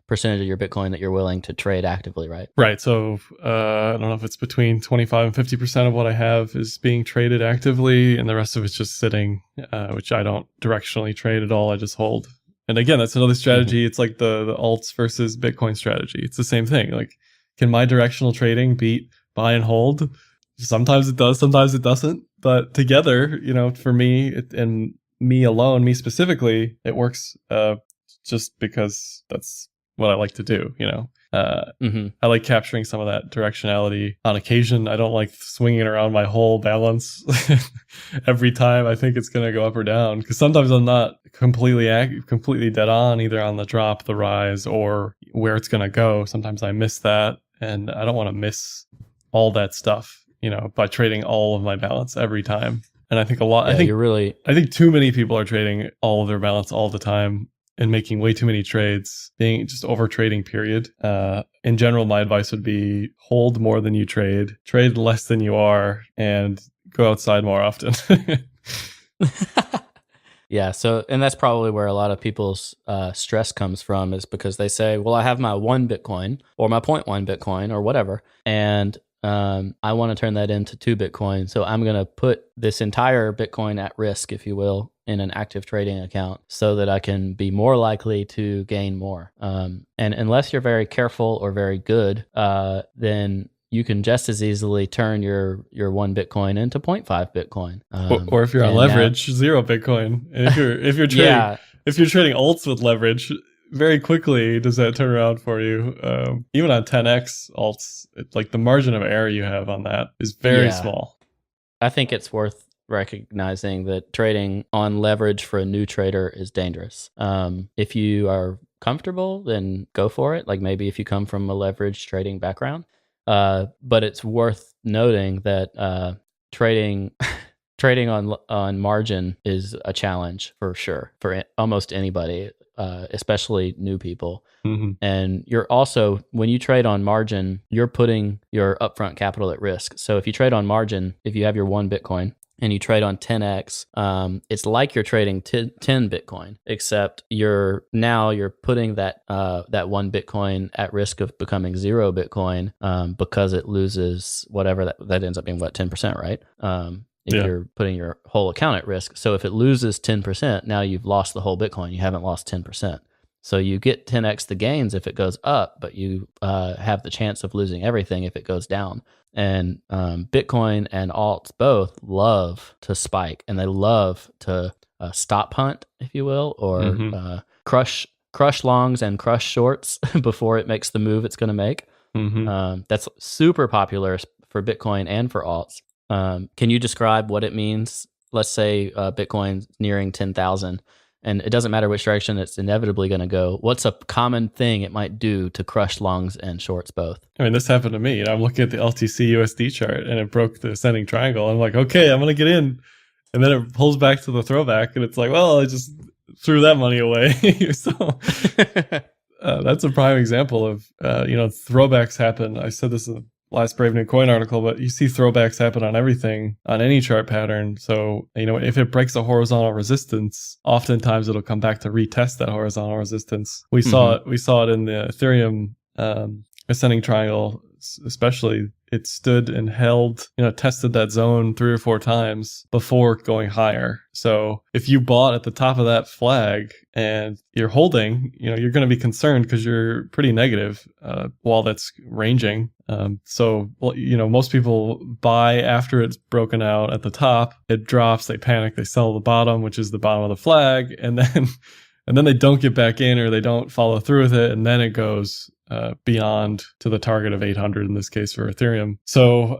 percentage of your Bitcoin that you're willing to trade actively, right? Right. So I don't know if it's between 25 and 50% of what I have is being traded actively, and the rest of it's just sitting, which I don't directionally trade at all. I just hold. And again, that's another strategy. It's like the alts versus Bitcoin strategy. It's the same thing. Like, can my directional trading beat buy and hold? Sometimes it does, sometimes it doesn't. But together, for me and me alone, me specifically, it works just because that's what I like to do, I like capturing some of that directionality on occasion. I don't like swinging around my whole balance every time I think it's going to go up or down, because sometimes I'm not completely dead on either on the drop, the rise, or where it's going to go. Sometimes I miss that, and I don't want to miss all that stuff, by trading all of my balance every time. And I think I think too many people are trading all of their balance all the time and making way too many trades, being just over trading, period. In general, my advice would be hold more than you trade less than you are, and go outside more often. Yeah. So, and that's probably where a lot of people's stress comes from, is because they say, well, I have my 1 Bitcoin or my 0.1 Bitcoin or whatever, and I want to turn that into 2 Bitcoin. So I'm going to put this entire Bitcoin at risk, if you will, in an active trading account so that I can be more likely to gain more. And unless you're very careful or very good, then you can just as easily turn your 1 Bitcoin into 0.5 Bitcoin. Or if you're on leverage, 0 Bitcoin. And if you're trading, yeah. if you're trading alts with leverage, very quickly does that turn around for you. Even on 10x alts, like the margin of error you have on that is very small. I think it's worth recognizing that trading on leverage for a new trader is dangerous. If you are comfortable, then go for it. Like maybe if you come from a leverage trading background, but it's worth noting that trading on margin is a challenge for sure for almost anybody. Especially new people. Mm-hmm. And you're also, when you trade on margin, you're putting your upfront capital at risk. So if you trade on margin, if you have your 1 Bitcoin and you trade on 10x, it's like you're trading 10 Bitcoin, except you're putting that 1 Bitcoin at risk of becoming 0 Bitcoin because it loses whatever that ends up being, 10%, right? If you're putting your whole account at risk. So if it loses 10%, now you've lost the whole Bitcoin. You haven't lost 10%. So you get 10x the gains if it goes up, but you have the chance of losing everything if it goes down. And Bitcoin and alts both love to spike, and they love to stop hunt, if you will, or crush longs and crush shorts before it makes the move it's going to make. That's super popular for Bitcoin and for alts. Can you describe what it means? Let's say Bitcoin's nearing 10,000, and it doesn't matter which direction it's inevitably going to go. What's a common thing it might do to crush longs and shorts both? I mean, this happened to me. I'm looking at the LTC USD chart, and it broke the ascending triangle. I'm like, okay, I'm going to get in. And then it pulls back to the throwback, and it's like, well, I just threw that money away. So that's a prime example of, throwbacks happen. I said this in the last Brave New Coin article, but you see throwbacks happen on everything, on any chart pattern. So, if it breaks a horizontal resistance, oftentimes it'll come back to retest that horizontal resistance. We saw it in the Ethereum ascending triangle, especially. It stood and held, tested that zone 3 or 4 times before going higher. So if you bought at the top of that flag and you're holding, you're going to be concerned because you're pretty negative while that's ranging. Most people buy after it's broken out at the top. It drops, they panic, they sell the bottom, which is the bottom of the flag, and then they don't get back in, or they don't follow through with it, and then it goes beyond to the target of 800 in this case for Ethereum. So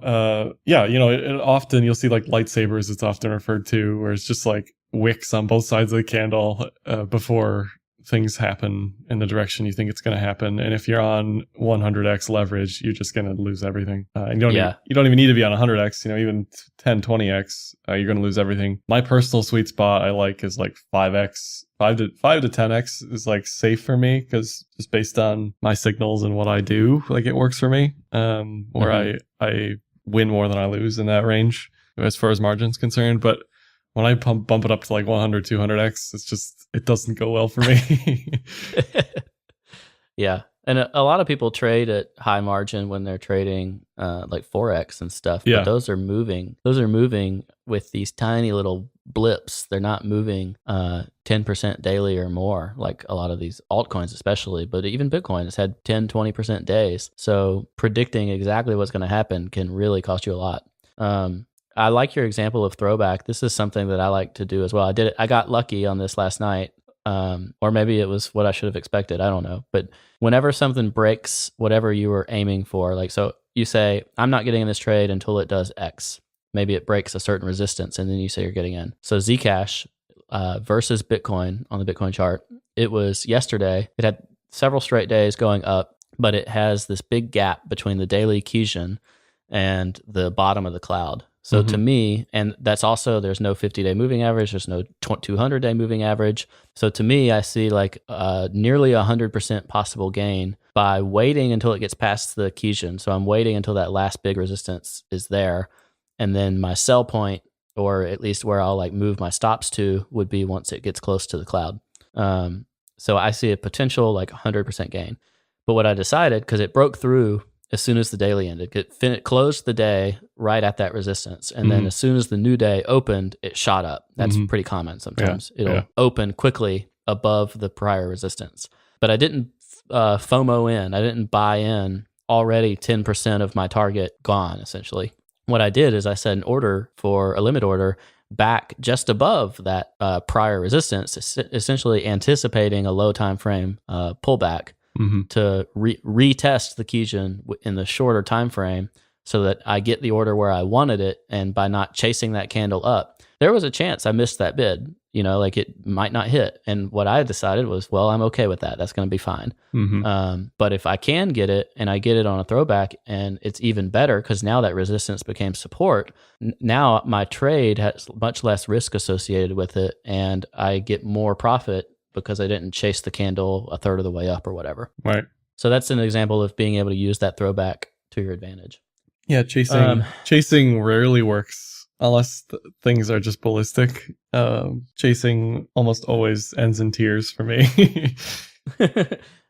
often you'll see like lightsabers, it's often referred to, where it's just like wicks on both sides of the candle before things happen in the direction you think it's going to happen. And if you're on 100x leverage, you're just going to lose everything. And you don't even need to be on 100x, even 10, 20x, you're going to lose everything. My personal sweet spot I like is like 5x. 5 to 10x is like safe for me, because just based on my signals and what I do, like it works for me. Where I win more than I lose in that range as far as margin's concerned. But when I bump it up to like 100, 200x, it doesn't go well for me. Yeah. And a lot of people trade at high margin when they're trading like 4x and stuff. Yeah. But those are moving with these tiny little blips. They're not moving 10% daily or more, like a lot of these altcoins especially. But even Bitcoin has had 10, 20% days. So predicting exactly what's going to happen can really cost you a lot. I like your example of throwback. This is something that I like to do as well. I got lucky on this last night. or maybe it was what I should have expected. I don't know. But whenever something breaks whatever you were aiming for, like, so you say, I'm not getting in this trade until it does X. Maybe it breaks a certain resistance, and then you say you're getting in. So Zcash versus Bitcoin on the Bitcoin chart, it was yesterday. It had several straight days going up, but it has this big gap between the daily Kijun and the bottom of the cloud. So to me, and that's also, there's no 50-day moving average, there's no 200-day moving average. So to me, I see like nearly 100% possible gain by waiting until it gets past the Kijun. So I'm waiting until that last big resistance is there. And then my sell point, or at least where I'll like move my stops to, would be once it gets close to the cloud. So I see a potential like 100% gain. But what I decided, because it broke through as soon as the daily ended, it closed the day right at that resistance. And then as soon as the new day opened, it shot up. That's pretty common sometimes. It'll open quickly above the prior resistance. But I didn't FOMO in. I didn't buy in. Already 10% of my target gone, essentially. What I did is I set an order for a limit order back just above that prior resistance, essentially anticipating a low time frame pullback to retest the Kijun in the shorter time frame, so that I get the order where I wanted it. And by not chasing that candle up, there was a chance I missed that bid. Like it might not hit. And what I decided was, well, I'm okay with that. That's going to be fine. But if I can get it, and I get it on a throwback, and it's even better because now that resistance became support, now my trade has much less risk associated with it, and I get more profit because I didn't chase the candle a third of the way up or whatever. Right. So that's an example of being able to use that throwback to your advantage. Yeah, chasing rarely works unless things are just ballistic. Chasing almost always ends in tears for me.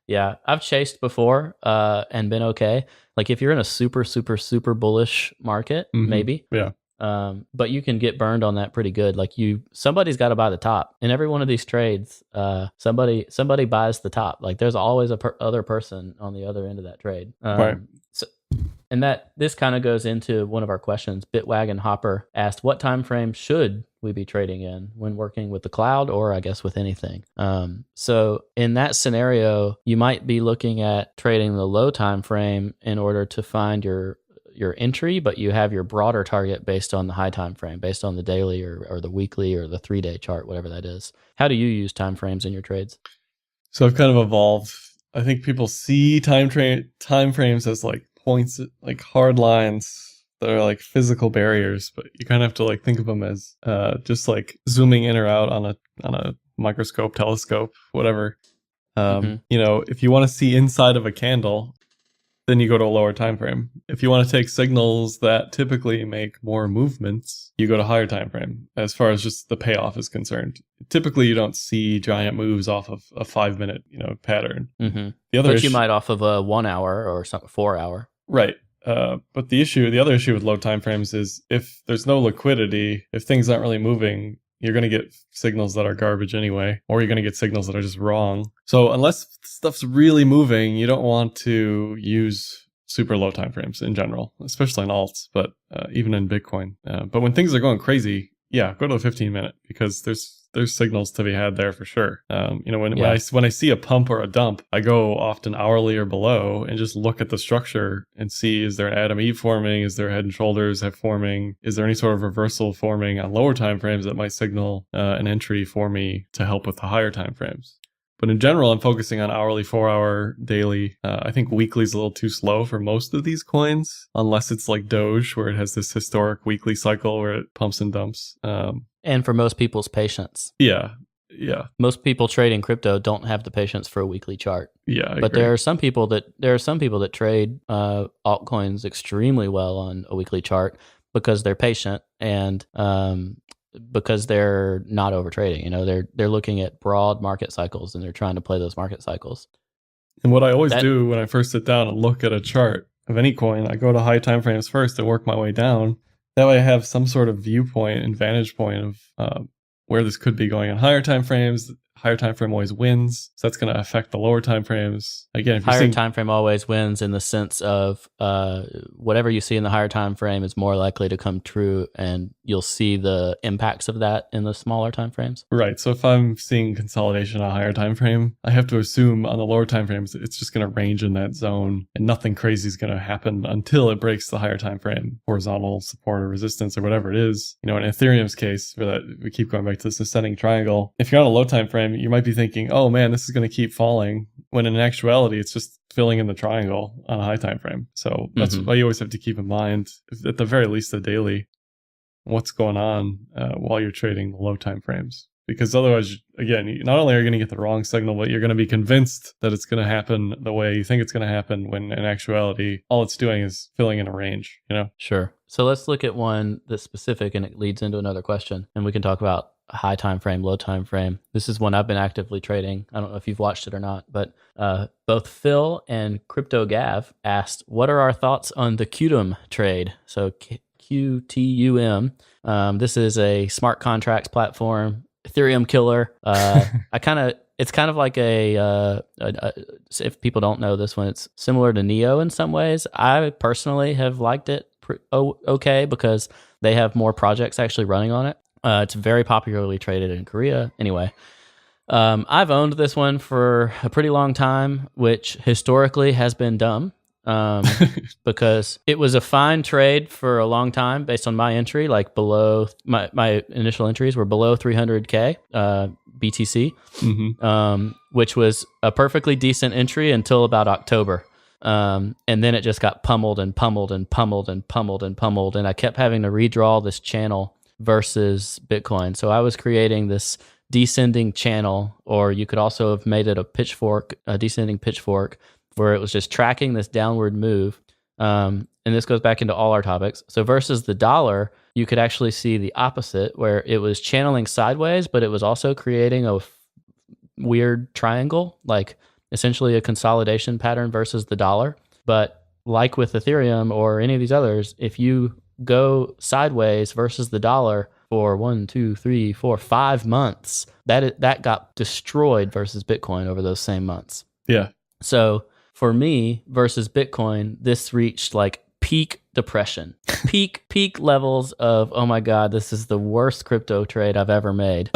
Yeah, I've chased before and been okay. Like if you're in a super, super, super bullish market, maybe. Yeah. But you can get burned on that pretty good. Like somebody's got to buy the top in every one of these trades. Somebody buys the top. Like there's always other person on the other end of that trade. Right. So, and this kind of goes into one of our questions. Bitwagon Hopper asked, what time frame should we be trading in when working with the cloud, or I guess with anything? So in that scenario, you might be looking at trading the low time frame in order to find your entry, but you have your broader target based on the high time frame, based on the daily or the weekly or the 3-day chart, whatever that is. How do you use time frames in your trades? So I've kind of evolved. I think people see time frames as like points, like hard lines that are like physical barriers, but you kind of have to like think of them as just like zooming in or out on a microscope, telescope, whatever. If you want to see inside of a candle, then you go to a lower time frame. If you want to take signals that typically make more movements, you go to higher time frame. As far as just the payoff is concerned, typically you don't see giant moves off of a 5-minute pattern. The other you might off of a 1 hour or 4 hour. Right. But the other issue with low time frames is if there's no liquidity, if things aren't really moving, you're going to get signals that are garbage anyway, or you're going to get signals that are just wrong. So unless stuff's really moving, you don't want to use super low time frames in general, especially in alts, but even in Bitcoin. But when things are going crazy, go to the 15-minute, because there's signals to be had there for sure. When I see a pump or a dump, I go often hourly or below and just look at the structure and see, is there an Adam Eve forming? Is there head and shoulders forming? Is there any sort of reversal forming on lower time frames that might signal an entry for me to help with the higher time frames? But in general, I'm focusing on hourly, 4-hour, daily. I think weekly is a little too slow for most of these coins, unless it's like Doge, where it has this historic weekly cycle where it pumps and dumps. And for most people's patience. Yeah. Most people trading crypto don't have the patience for a weekly chart. Yeah, but there are some people that trade altcoins extremely well on a weekly chart because they're patient and because they're not over trading. They're looking at broad market cycles and they're trying to play those market cycles. And what I always do when I first sit down and look at a chart of any coin, I go to high time frames first and work my way down. That way I have some sort of viewpoint and vantage point of where this could be going in higher time frames. higher time frame always wins. So that's going to affect the lower time frames. Again, if you're Higher seeing time frame always wins in the sense of whatever you see in the higher time frame is more likely to come true, and you'll see the impacts of that in the smaller time frames. right. So if I'm seeing consolidation on a higher time frame, I have to assume on the lower time frames it's just going to range in that zone, and nothing crazy is going to happen until it breaks the higher time frame horizontal support or resistance or whatever it is. In Ethereum's case, for that, we keep going back to this ascending triangle. If you're on a low time frame, you might be thinking, oh man, this is going to keep falling, when in actuality it's just filling in the triangle on a high time frame. So that's why you always have to keep in mind, at the very least the daily, what's going on while you're trading the low time frames. Because otherwise, again, not only are you going to get the wrong signal, but you're going to be convinced that it's going to happen the way you think it's going to happen, when in actuality, all it's doing is filling in a range, Sure. So let's look at one that's specific, and it leads into another question, and we can talk about high time frame, low time frame. This is one I've been actively trading. I don't know if you've watched it or not, but both Phil and Crypto Gav asked, what are our thoughts on the QTUM trade? So QTUM. This is a smart contracts platform, Ethereum killer. It's kind of like if people don't know this one, it's similar to Neo in some ways. I personally have liked it okay because they have more projects actually running on it. It's very popularly traded in Korea. Anyway, I've owned this one for a pretty long time, which historically has been dumb. Because it was a fine trade for a long time based on my entry, like below my initial entries were below 300K BTC, which was a perfectly decent entry until about October. And then it just got pummeled and pummeled and pummeled and pummeled and pummeled. And I kept having to redraw this channel versus Bitcoin. So I was creating this descending channel, or you could also have made it a descending pitchfork, where it was just tracking this downward move. And this goes back into all our topics. So versus the dollar, you could actually see the opposite, where it was channeling sideways, but it was also creating a weird triangle, like essentially a consolidation pattern versus the dollar. But like with Ethereum or any of these others, if you go sideways versus the dollar for 1, 2, 3, 4, 5 months, that got destroyed versus Bitcoin over those same months. Yeah. So for me versus Bitcoin, this reached like peak depression, peak levels of, oh my God, this is the worst crypto trade I've ever made.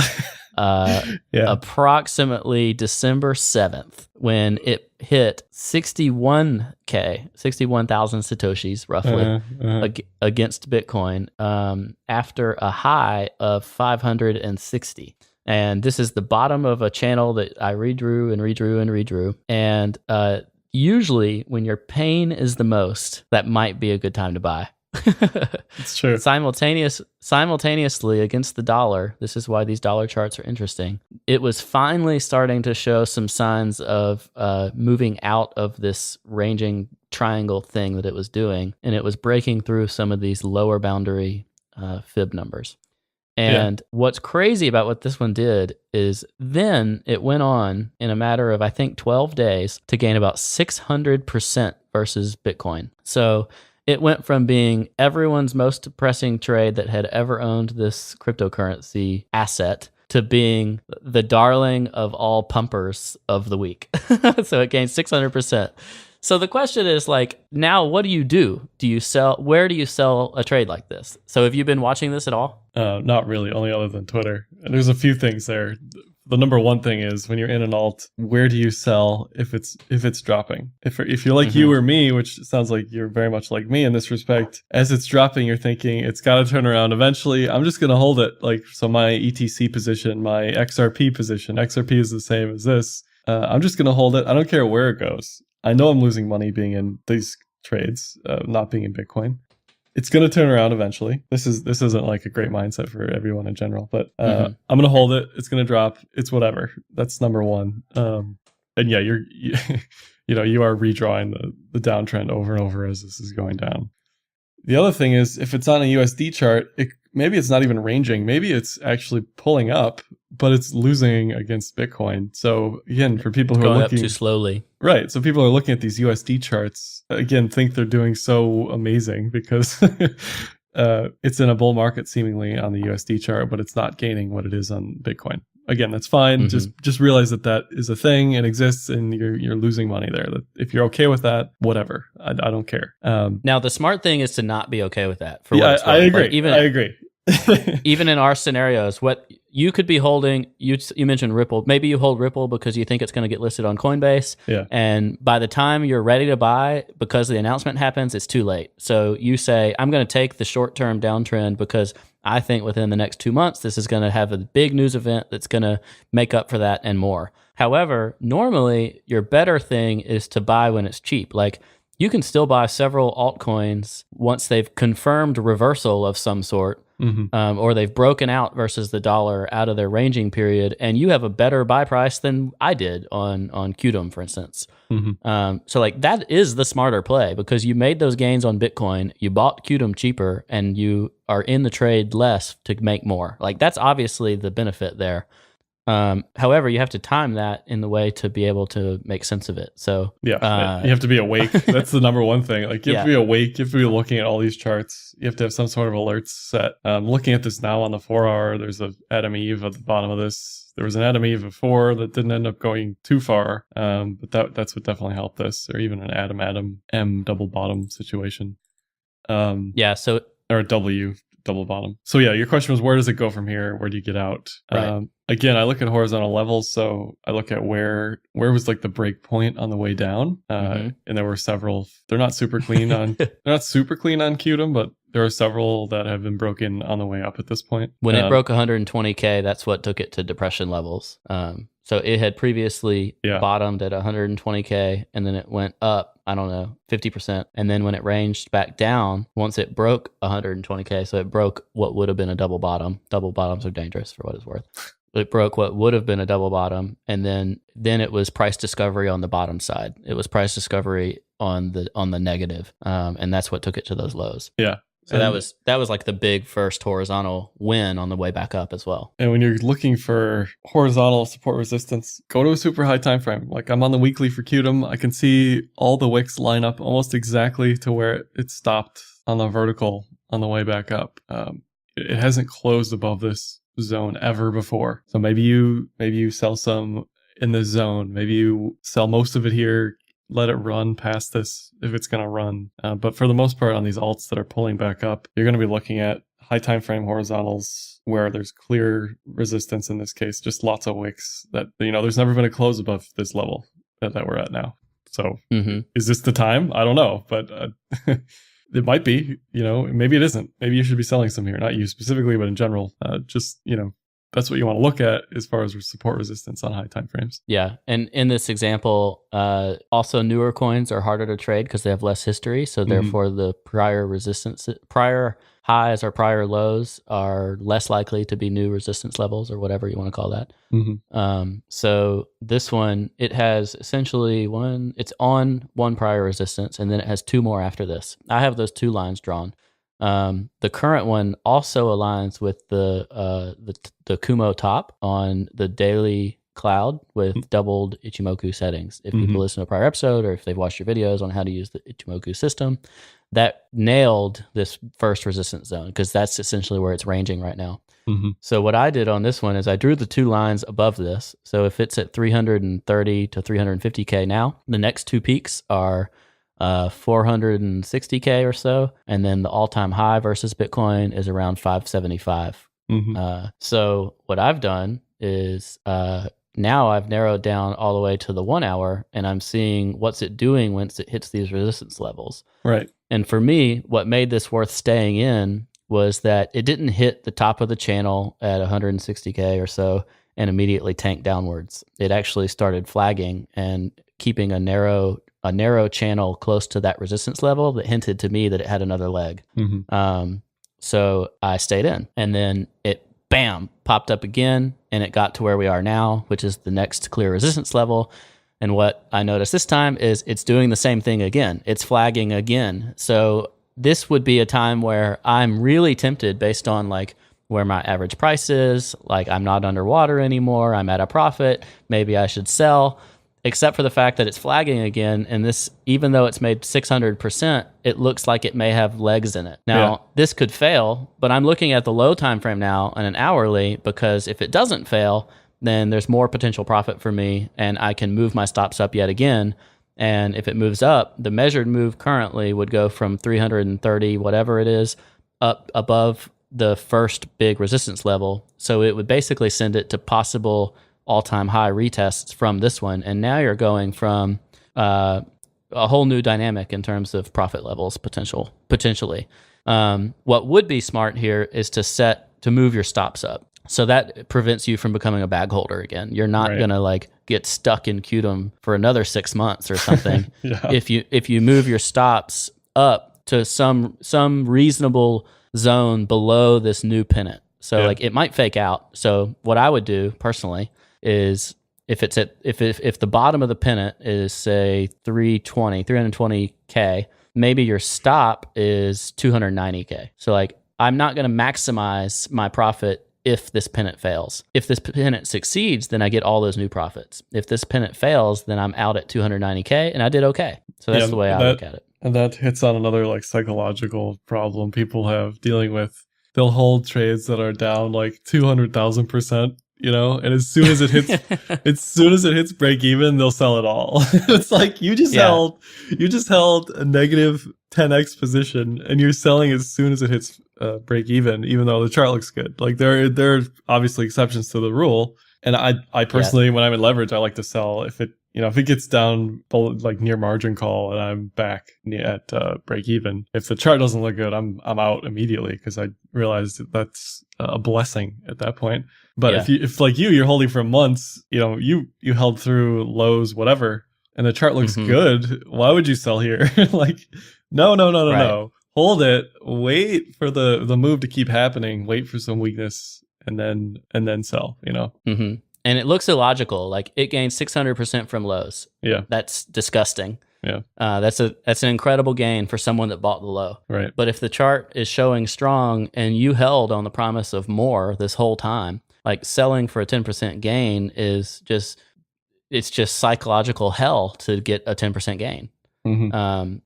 Approximately December 7th, when it hit 61,000 Satoshis roughly against Bitcoin, after a high of 560. And this is the bottom of a channel that I redrew and redrew and redrew. And usually when your pain is the most, that might be a good time to buy. It's true. Simultaneously against the dollar, this is why these dollar charts are interesting. It was finally starting to show some signs of moving out of this ranging triangle thing that it was doing, and it was breaking through some of these lower boundary fib numbers. And what's crazy about what this one did is then it went on in a matter of, I think, 12 days to gain about 600% versus Bitcoin. So it went from being everyone's most depressing trade that had ever owned this cryptocurrency asset to being the darling of all pumpers of the week. So it gained 600%. So the question is, like, now what do you do? Do you sell? Where do you sell a trade like this? So have you been watching this at all? Not really, only other than Twitter. And there's a few things there. The number one thing is, when you're in an alt, where do you sell if it's dropping? If you're like you or me, which sounds like you're very much like me in this respect, as it's dropping, you're thinking it's got to turn around eventually. I'm just going to hold it. Like, so my ETC position, my XRP position, XRP is the same as this. I'm just going to hold it. I don't care where it goes. I know I'm losing money being in these trades, not being in Bitcoin. It's going to turn around eventually. This isn't like a great mindset for everyone in general, but I'm going to hold it. It's going to drop. It's whatever. That's number one. And yeah, you are redrawing the downtrend over and over as this is going down. The other thing is, if it's on a USD chart, maybe it's not even ranging. Maybe it's actually pulling up, but it's losing against Bitcoin. So again, for people who are looking up too slowly, right? So people are looking at these USD charts, again, think they're doing so amazing because it's in a bull market seemingly on the USD chart, but it's not gaining what it is on Bitcoin. again, that's fine. Just realize that is a thing. It exists, and you're losing money there. That if you're okay with that, whatever. I don't care. Now, the smart thing is to not be okay with that. I agree. I agree. Even in our scenarios, what you could be holding, you mentioned Ripple. Maybe you hold Ripple because you think it's going to get listed on Coinbase. Yeah. And by the time you're ready to buy, because the announcement happens, it's too late. So you say, I'm going to take the short-term downtrend because I think within the next 2 months, this is going to have a big news event that's going to make up for that and more. However, normally your better thing is to buy when it's cheap. Like, you can still buy several altcoins once they've confirmed reversal of some sort, or they've broken out versus the dollar out of their ranging period, and you have a better buy price than I did on Qtum, for instance. So like that is the smarter play because you made those gains on Bitcoin, you bought Qtum cheaper, and you are in the trade less to make more. Like that's obviously the benefit there. However, you have to time that in the way to be able to make sense of it. So you have to be awake. That's the number one thing. Like you have to be awake. You have to be looking at all these charts. You have to have some sort of alerts set. Looking at this now on the 4-hour, there's a Adam Eve at the bottom of this. There was an Adam Eve before that didn't end up going too far. But that's what definitely helped this, or even an Adam M double bottom situation. Or a W double bottom. So yeah, your question was, where does it go from here? Where do you get out? Right. Again, I look at horizontal levels. So I look at where was like the break point on the way down. And there were several. They're not super clean on Qtum, but there are several that have been broken on the way up at this point. When it broke 120K, that's what took it to depression levels. So it had previously bottomed at 120K, and then it went up, I don't know, 50%. And then when it ranged back down, once it broke 120K, so it broke what would have been a double bottom. Double bottoms are dangerous for what it's worth. It broke what would have been a double bottom, and then it was price discovery on the bottom side. It was price discovery on the negative, and that's what took it to those lows. Yeah. So that was like the big first horizontal win on the way back up as well. And when you're looking for horizontal support resistance, go to a super high time frame. Like I'm on the weekly for Qtum. I can see all the wicks line up almost exactly to where it stopped on the vertical on the way back up. It hasn't closed above this zone ever before. So maybe you sell some in this zone. Maybe you sell most of it here. Let it run past this if it's going to run. But for the most part on these alts that are pulling back up, you're going to be looking at high time frame horizontals where there's clear resistance in this case, just lots of wicks that, there's never been a close above this level that we're at now. So is this the time? I don't know, but it might be, maybe it isn't. Maybe you should be selling some here, not you specifically, but in general, that's what you want to look at as far as support resistance on high time frames. Yeah. And in this example, also newer coins are harder to trade because they have less history. So therefore the prior highs or prior lows are less likely to be new resistance levels or whatever you want to call that. So this one, it has essentially it's on one prior resistance, and then it has two more after this. I have those two lines drawn. The current one also aligns with the Kumo top on the daily cloud with doubled Ichimoku settings. If people listen to a prior episode or if they've watched your videos on how to use the Ichimoku system, that nailed this first resistance zone because that's essentially where it's ranging right now. So what I did on this one is I drew the two lines above this. So if it's at 330 to 350K now, the next two peaks are 460K or so, and then the all-time high versus Bitcoin is around 575. So what I've done is now I've narrowed down all the way to the 1 hour, and I'm seeing what's it doing once it hits these resistance levels. Right. And for me, what made this worth staying in was that it didn't hit the top of the channel at 160K or so and immediately tank downwards. It actually started flagging and keeping a narrow channel close to that resistance level that hinted to me that it had another leg. So I stayed in, and then it popped up again, and it got to where we are now, which is the next clear resistance level. And what I noticed this time is it's doing the same thing again. It's flagging again. So this would be a time where I'm really tempted based on like where my average price is, like I'm not underwater anymore, I'm at a profit, maybe I should sell. Except for the fact that it's flagging again, and this, even though it's made 600%, it looks like it may have legs in it. Now, this could fail, but I'm looking at the low time frame now on an hourly, because if it doesn't fail, then there's more potential profit for me, and I can move my stops up yet again. And if it moves up, the measured move currently would go from 330, whatever it is, up above the first big resistance level. So it would basically send it to possible all-time high retests from this one. And now you're going from a whole new dynamic in terms of profit levels potentially. What would be smart here is to move your stops up. So that prevents you from becoming a bag holder again. You're not going to like get stuck in QDM for another 6 months or something. If you move your stops up to some reasonable zone below this new pennant. So like it might fake out. So what I would do personally is if the bottom of the pennant is say 320K, maybe your stop is 290K. So like I'm not going to maximize my profit if this pennant fails. If this pennant succeeds, then I get all those new profits. If this pennant fails, then I'm out at 290K and I did okay. So that's the way I look at it. And that hits on another like psychological problem people have dealing with. They'll hold trades that are down like 200,000%, you know, and as soon as it hits break even, they'll sell it all. It's like you just held a negative 10x position and you're selling as soon as it hits break even though the chart looks good. Like there are obviously exceptions to the rule. And I personally, when I'm in leverage, I like to sell if it gets down like near margin call and I'm back at break even. If the chart doesn't look good, I'm out immediately because I realized that's a blessing at that point. But if like you're holding for months, you held through lows, whatever, and the chart looks good, why would you sell here? Like, no. Hold it. Wait for the move to keep happening. Wait for some weakness, and then sell. And it looks illogical. Like it gained 600% from lows. Yeah, that's disgusting. Yeah, that's an incredible gain for someone that bought the low. Right. But if the chart is showing strong and you held on the promise of more this whole time, like selling for a 10% gain is just psychological hell to get a 10% gain.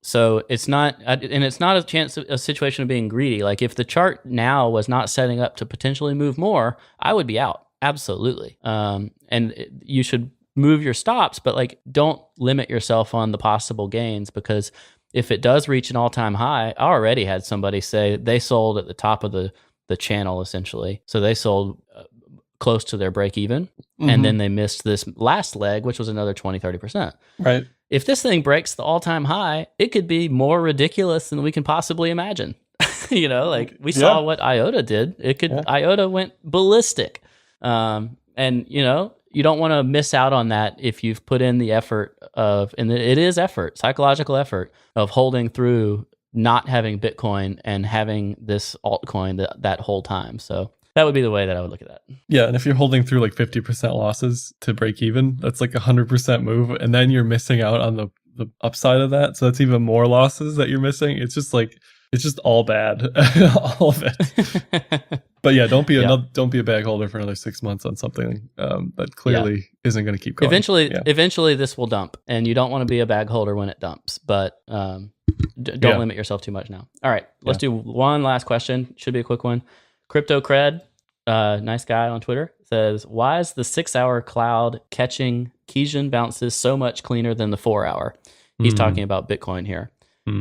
So it's not a situation of being greedy. Like if the chart now was not setting up to potentially move more, I would be out. Absolutely. You should move your stops, but like don't limit yourself on the possible gains, because if it does reach an all-time high, I already had somebody say they sold at the top of the channel essentially. So they sold close to their break even, and then they missed this last leg, which was another 20-30%. Right. If this thing breaks the all-time high, it could be more ridiculous than we can possibly imagine. Like we saw what IOTA did. IOTA went ballistic. And you don't want to miss out on that if you've put in the effort and it is effort, psychological effort of holding through not having Bitcoin and having this altcoin that whole time. So that would be the way that I would look at that. Yeah, and if you're holding through like 50% losses to break even, that's like 100% move, and then you're missing out on the upside of that. So that's even more losses that you're missing. It's just all bad, all of it. But yeah, don't be a bag holder for another 6 months on something that clearly isn't going to keep going. Eventually, this will dump, and you don't want to be a bag holder when it dumps. But don't limit yourself too much now. All right, let's do one last question. Should be a quick one. Crypto Cred, nice guy on Twitter, says, why is the 6-hour cloud catching Kijun bounces so much cleaner than the 4-hour? He's talking about Bitcoin here.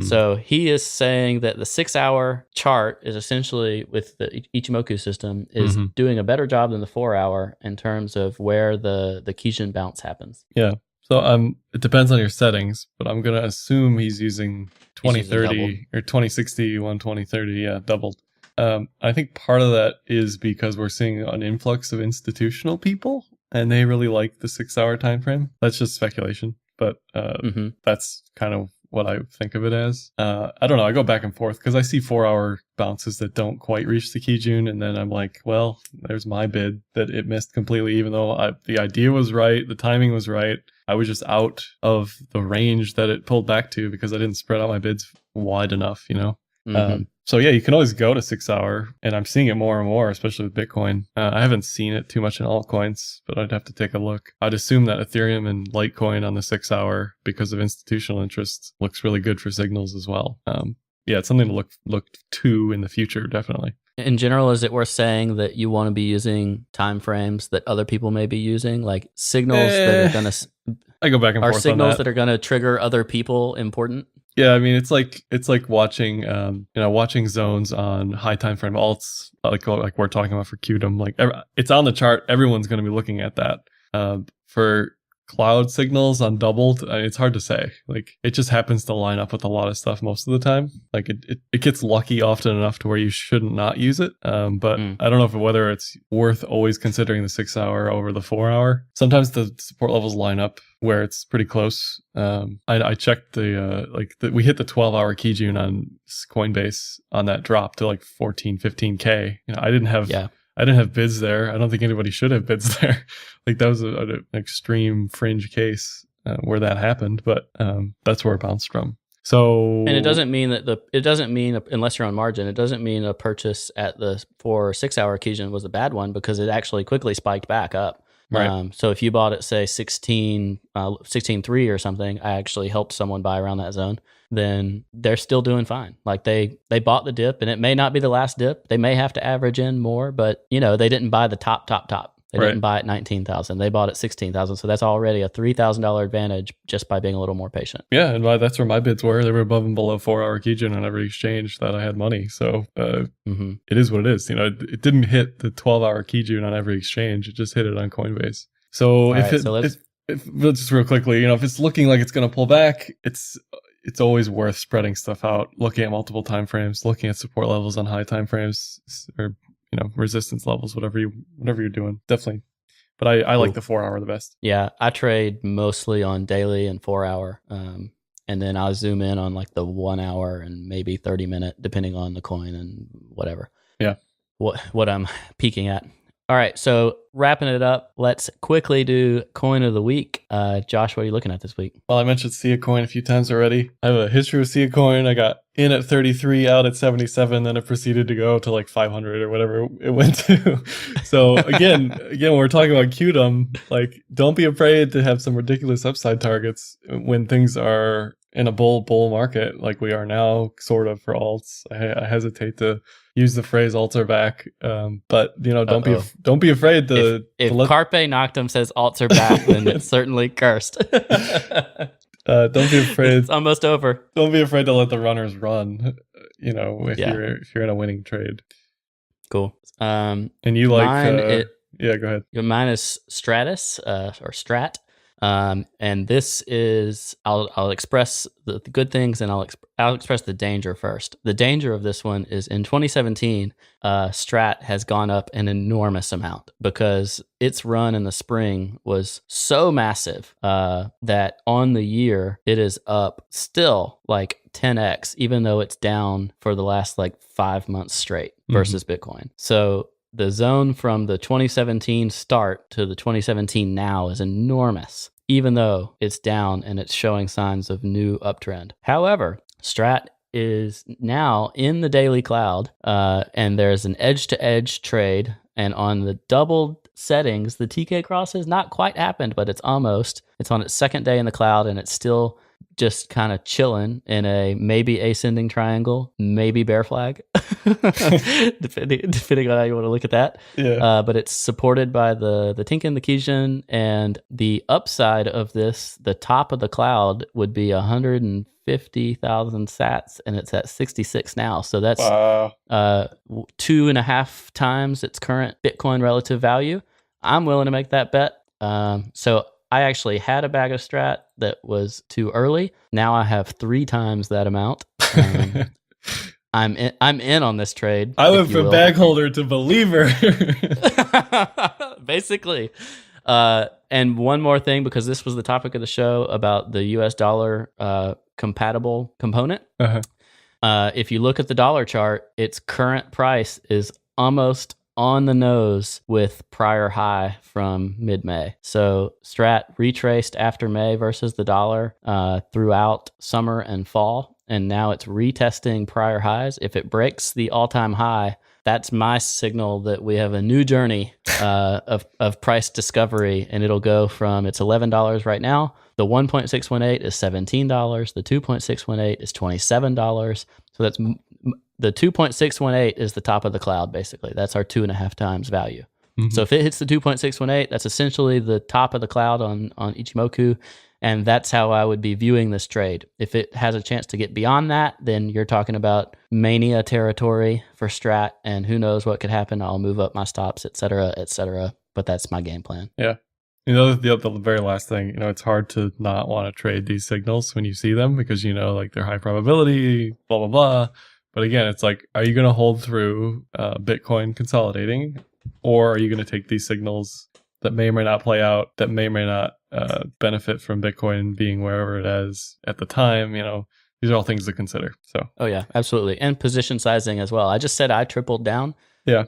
So he is saying that the 6-hour chart is essentially, with the Ichimoku system, is doing a better job than the 4-hour in terms of where the Kijun bounce happens. Yeah. So it depends on your settings, but I'm going to assume he's using 2030 or 2060, 2030. Yeah, doubled. I think part of that is because we're seeing an influx of institutional people and they really like the 6-hour time frame. That's just speculation, but that's kind of what I think of it as. I don't know. I go back and forth because I see 4-hour bounces that don't quite reach the Kijun, and then I'm like, well, there's my bid that it missed completely, even though the idea was right, the timing was right. I was just out of the range that it pulled back to because I didn't spread out my bids wide enough, So yeah, you can always go to 6-hour, and I'm seeing it more and more, especially with Bitcoin. I haven't seen it too much in altcoins, but I'd have to take a look. I'd assume that Ethereum and Litecoin on the 6-hour, because of institutional interest, looks really good for signals as well. Yeah, it's something to look to in the future, definitely. in general, is it worth saying that you want to be using time frames that other people may be using, like signals that are going to I go back and forth on signals that. that are going to trigger other people important? Yeah, I mean it's like watching watching zones on high time frame alts like we're talking about for QDM. Like it's on the chart. Everyone's going to be looking at that. For cloud signals on doubled, it's hard to say. Like it just happens to line up with a lot of stuff most of the time. Like it gets lucky often enough to where you shouldn't not use it. But I don't know whether it's worth always considering the 6 hour over the 4 hour. Sometimes the support levels line up where it's pretty close. I checked we hit the 12-hour key June on Coinbase on that drop to like 14, 15K. I didn't have bids there. I don't think anybody should have bids there. Like that was an extreme fringe case where that happened, but that's where it bounced from. So, and it doesn't mean unless you're on margin, it doesn't mean a purchase at the 4 or 6 hour key June was a bad one, because it actually quickly spiked back up. Right. So if you bought it, say 16.3 or something, I actually helped someone buy around that zone, then they're still doing fine. Like they bought the dip, and it may not be the last dip. They may have to average in more, but they didn't buy the top. They didn't buy at 19,000. They bought at 16,000. So that's already a $3,000 advantage just by being a little more patient. Yeah, and that's where my bids were. They were above and below 4 hour key June on every exchange that I had money. So it is what it is. It didn't hit the 12-hour key June on every exchange. It just hit it on Coinbase. So let's just real quickly, if it's looking like it's going to pull back, it's always worth spreading stuff out, looking at multiple time frames, looking at support levels on high time frames, or resistance levels, whatever you're doing, definitely. But I like the 4 hour the best. Yeah, I trade mostly on daily and 4 hour, and then I'll zoom in on like the 1 hour and maybe 30-minute, depending on the coin and whatever. Yeah, what I'm peaking at. All right, so wrapping it up, let's quickly do coin of the week. Josh, what are you looking at this week? Well, I mentioned Sia Coin a few times already. I have a history with Sia Coin. I got in at 33, out at 77, then it proceeded to go to like 500 or whatever it went to. So again, when we're talking about QDM, like don't be afraid to have some ridiculous upside targets when things are in a bull market like we are now, sort of, for alts. I hesitate to use the phrase alts are back, but don't be afraid to. If Carpe Noctem says alts are back, then it's certainly cursed. Don't be afraid. It's almost over. Don't be afraid to let the runners run. If you're in a winning trade. Cool. And you like? Yeah, go ahead. Mine is Stratus or Strat. And this is, I'll express the good things, and I'll express the danger first. The danger of this one is in 2017, Strat has gone up an enormous amount because its run in the spring was so massive that on the year it is up still like 10x, even though it's down for the last like 5 months straight versus Bitcoin. So the zone from the 2017 start to the 2017 now is enormous, even though it's down and it's showing signs of new uptrend. However, Strat is now in the daily cloud, and there's an edge-to-edge trade, and on the doubled settings, the TK cross has not quite happened, but it's almost. It's on its second day in the cloud, and it's still just kind of chilling in a maybe ascending triangle, maybe bear flag, depending on how you want to look at that. Yeah. But it's supported by the Tinkin, the Kijun, and the upside of this, the top of the cloud would be 150,000 sats, and it's at 66 now. So that's 2.5 times its current Bitcoin relative value. I'm willing to make that bet. So I actually had a bag of Strat that was too early. Now I have 3 times that amount. I'm in on this trade. I went from bag holder to believer. Basically. And one more thing, because this was the topic of the show about the US dollar compatible component. If you look at the dollar chart, its current price is almost on the nose with prior high from mid-May. So Strat retraced after May versus the dollar throughout summer and fall, and now it's retesting prior highs. If it breaks the all-time high, that's my signal that we have a new journey of price discovery, and it'll go from, it's $11 right now. The 1.618 is $17. The 2.618 is $27. So that's the 2.618 is the top of the cloud, basically. That's our 2.5 times value. Mm-hmm. So if it hits the 2.618, that's essentially the top of the cloud on Ichimoku. And that's how I would be viewing this trade. If it has a chance to get beyond that, then you're talking about mania territory for strat, and who knows what could happen. I'll move up my stops, et cetera, et cetera. But that's my game plan. Yeah. You know, the very last thing, you know, it's hard to not want to trade these signals when you see them because, you know, like they're high probability, blah, blah, blah. But again, it's like, are you going to hold through Bitcoin consolidating, or are you going to take these signals that may or may not play out, that may or may not benefit from Bitcoin being wherever it is at the time? You know, these are all things to consider. So, oh yeah, absolutely. And position sizing as well. I just said I tripled down. Yeah.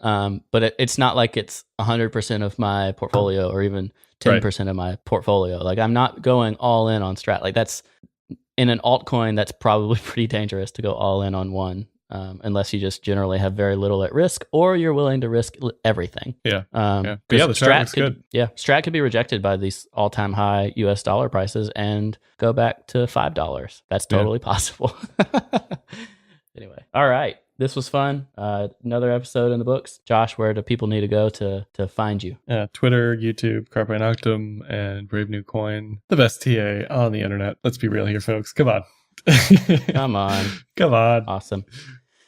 But it's not like it's 100% of my portfolio or even 10% of my portfolio. Like I'm not going all in on strat. Like that's in an altcoin, that's probably pretty dangerous to go all in on one. Unless you just generally have very little at risk, or you're willing to risk everything. Yeah. But yeah, the strat looks good. Yeah, strat could be rejected by these all-time high US dollar prices and go back to $5. That's totally possible. Anyway, all right. This was fun. Another episode in the books. Josh, where do people need to go to find you? Twitter, YouTube, Carpe Noctem, and Brave New Coin. The best TA on the internet. Let's be real here, folks. Come on. Come on. Come on. Awesome.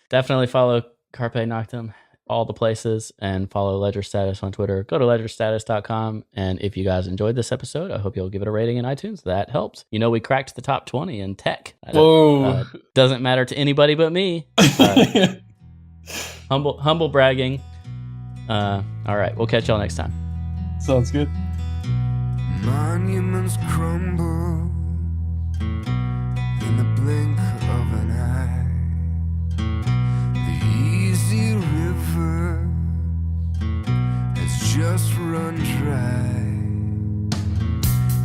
Definitely follow Carpe Noctem, all the places, and follow Ledger Status on Twitter. Go to ledgerstatus.com. And if you guys enjoyed this episode, I hope you'll give it a rating in iTunes. That helps. You know, we cracked the top 20 in tech. Whoa. Doesn't matter to anybody but me. Humble bragging. All right. We'll catch y'all next time. Sounds good. Monuments crumble in the blink of an eye. The easy river has just run dry.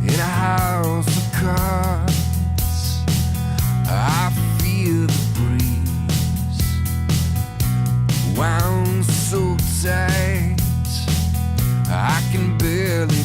In a house of cards, I feel the breeze wound so tight I can barely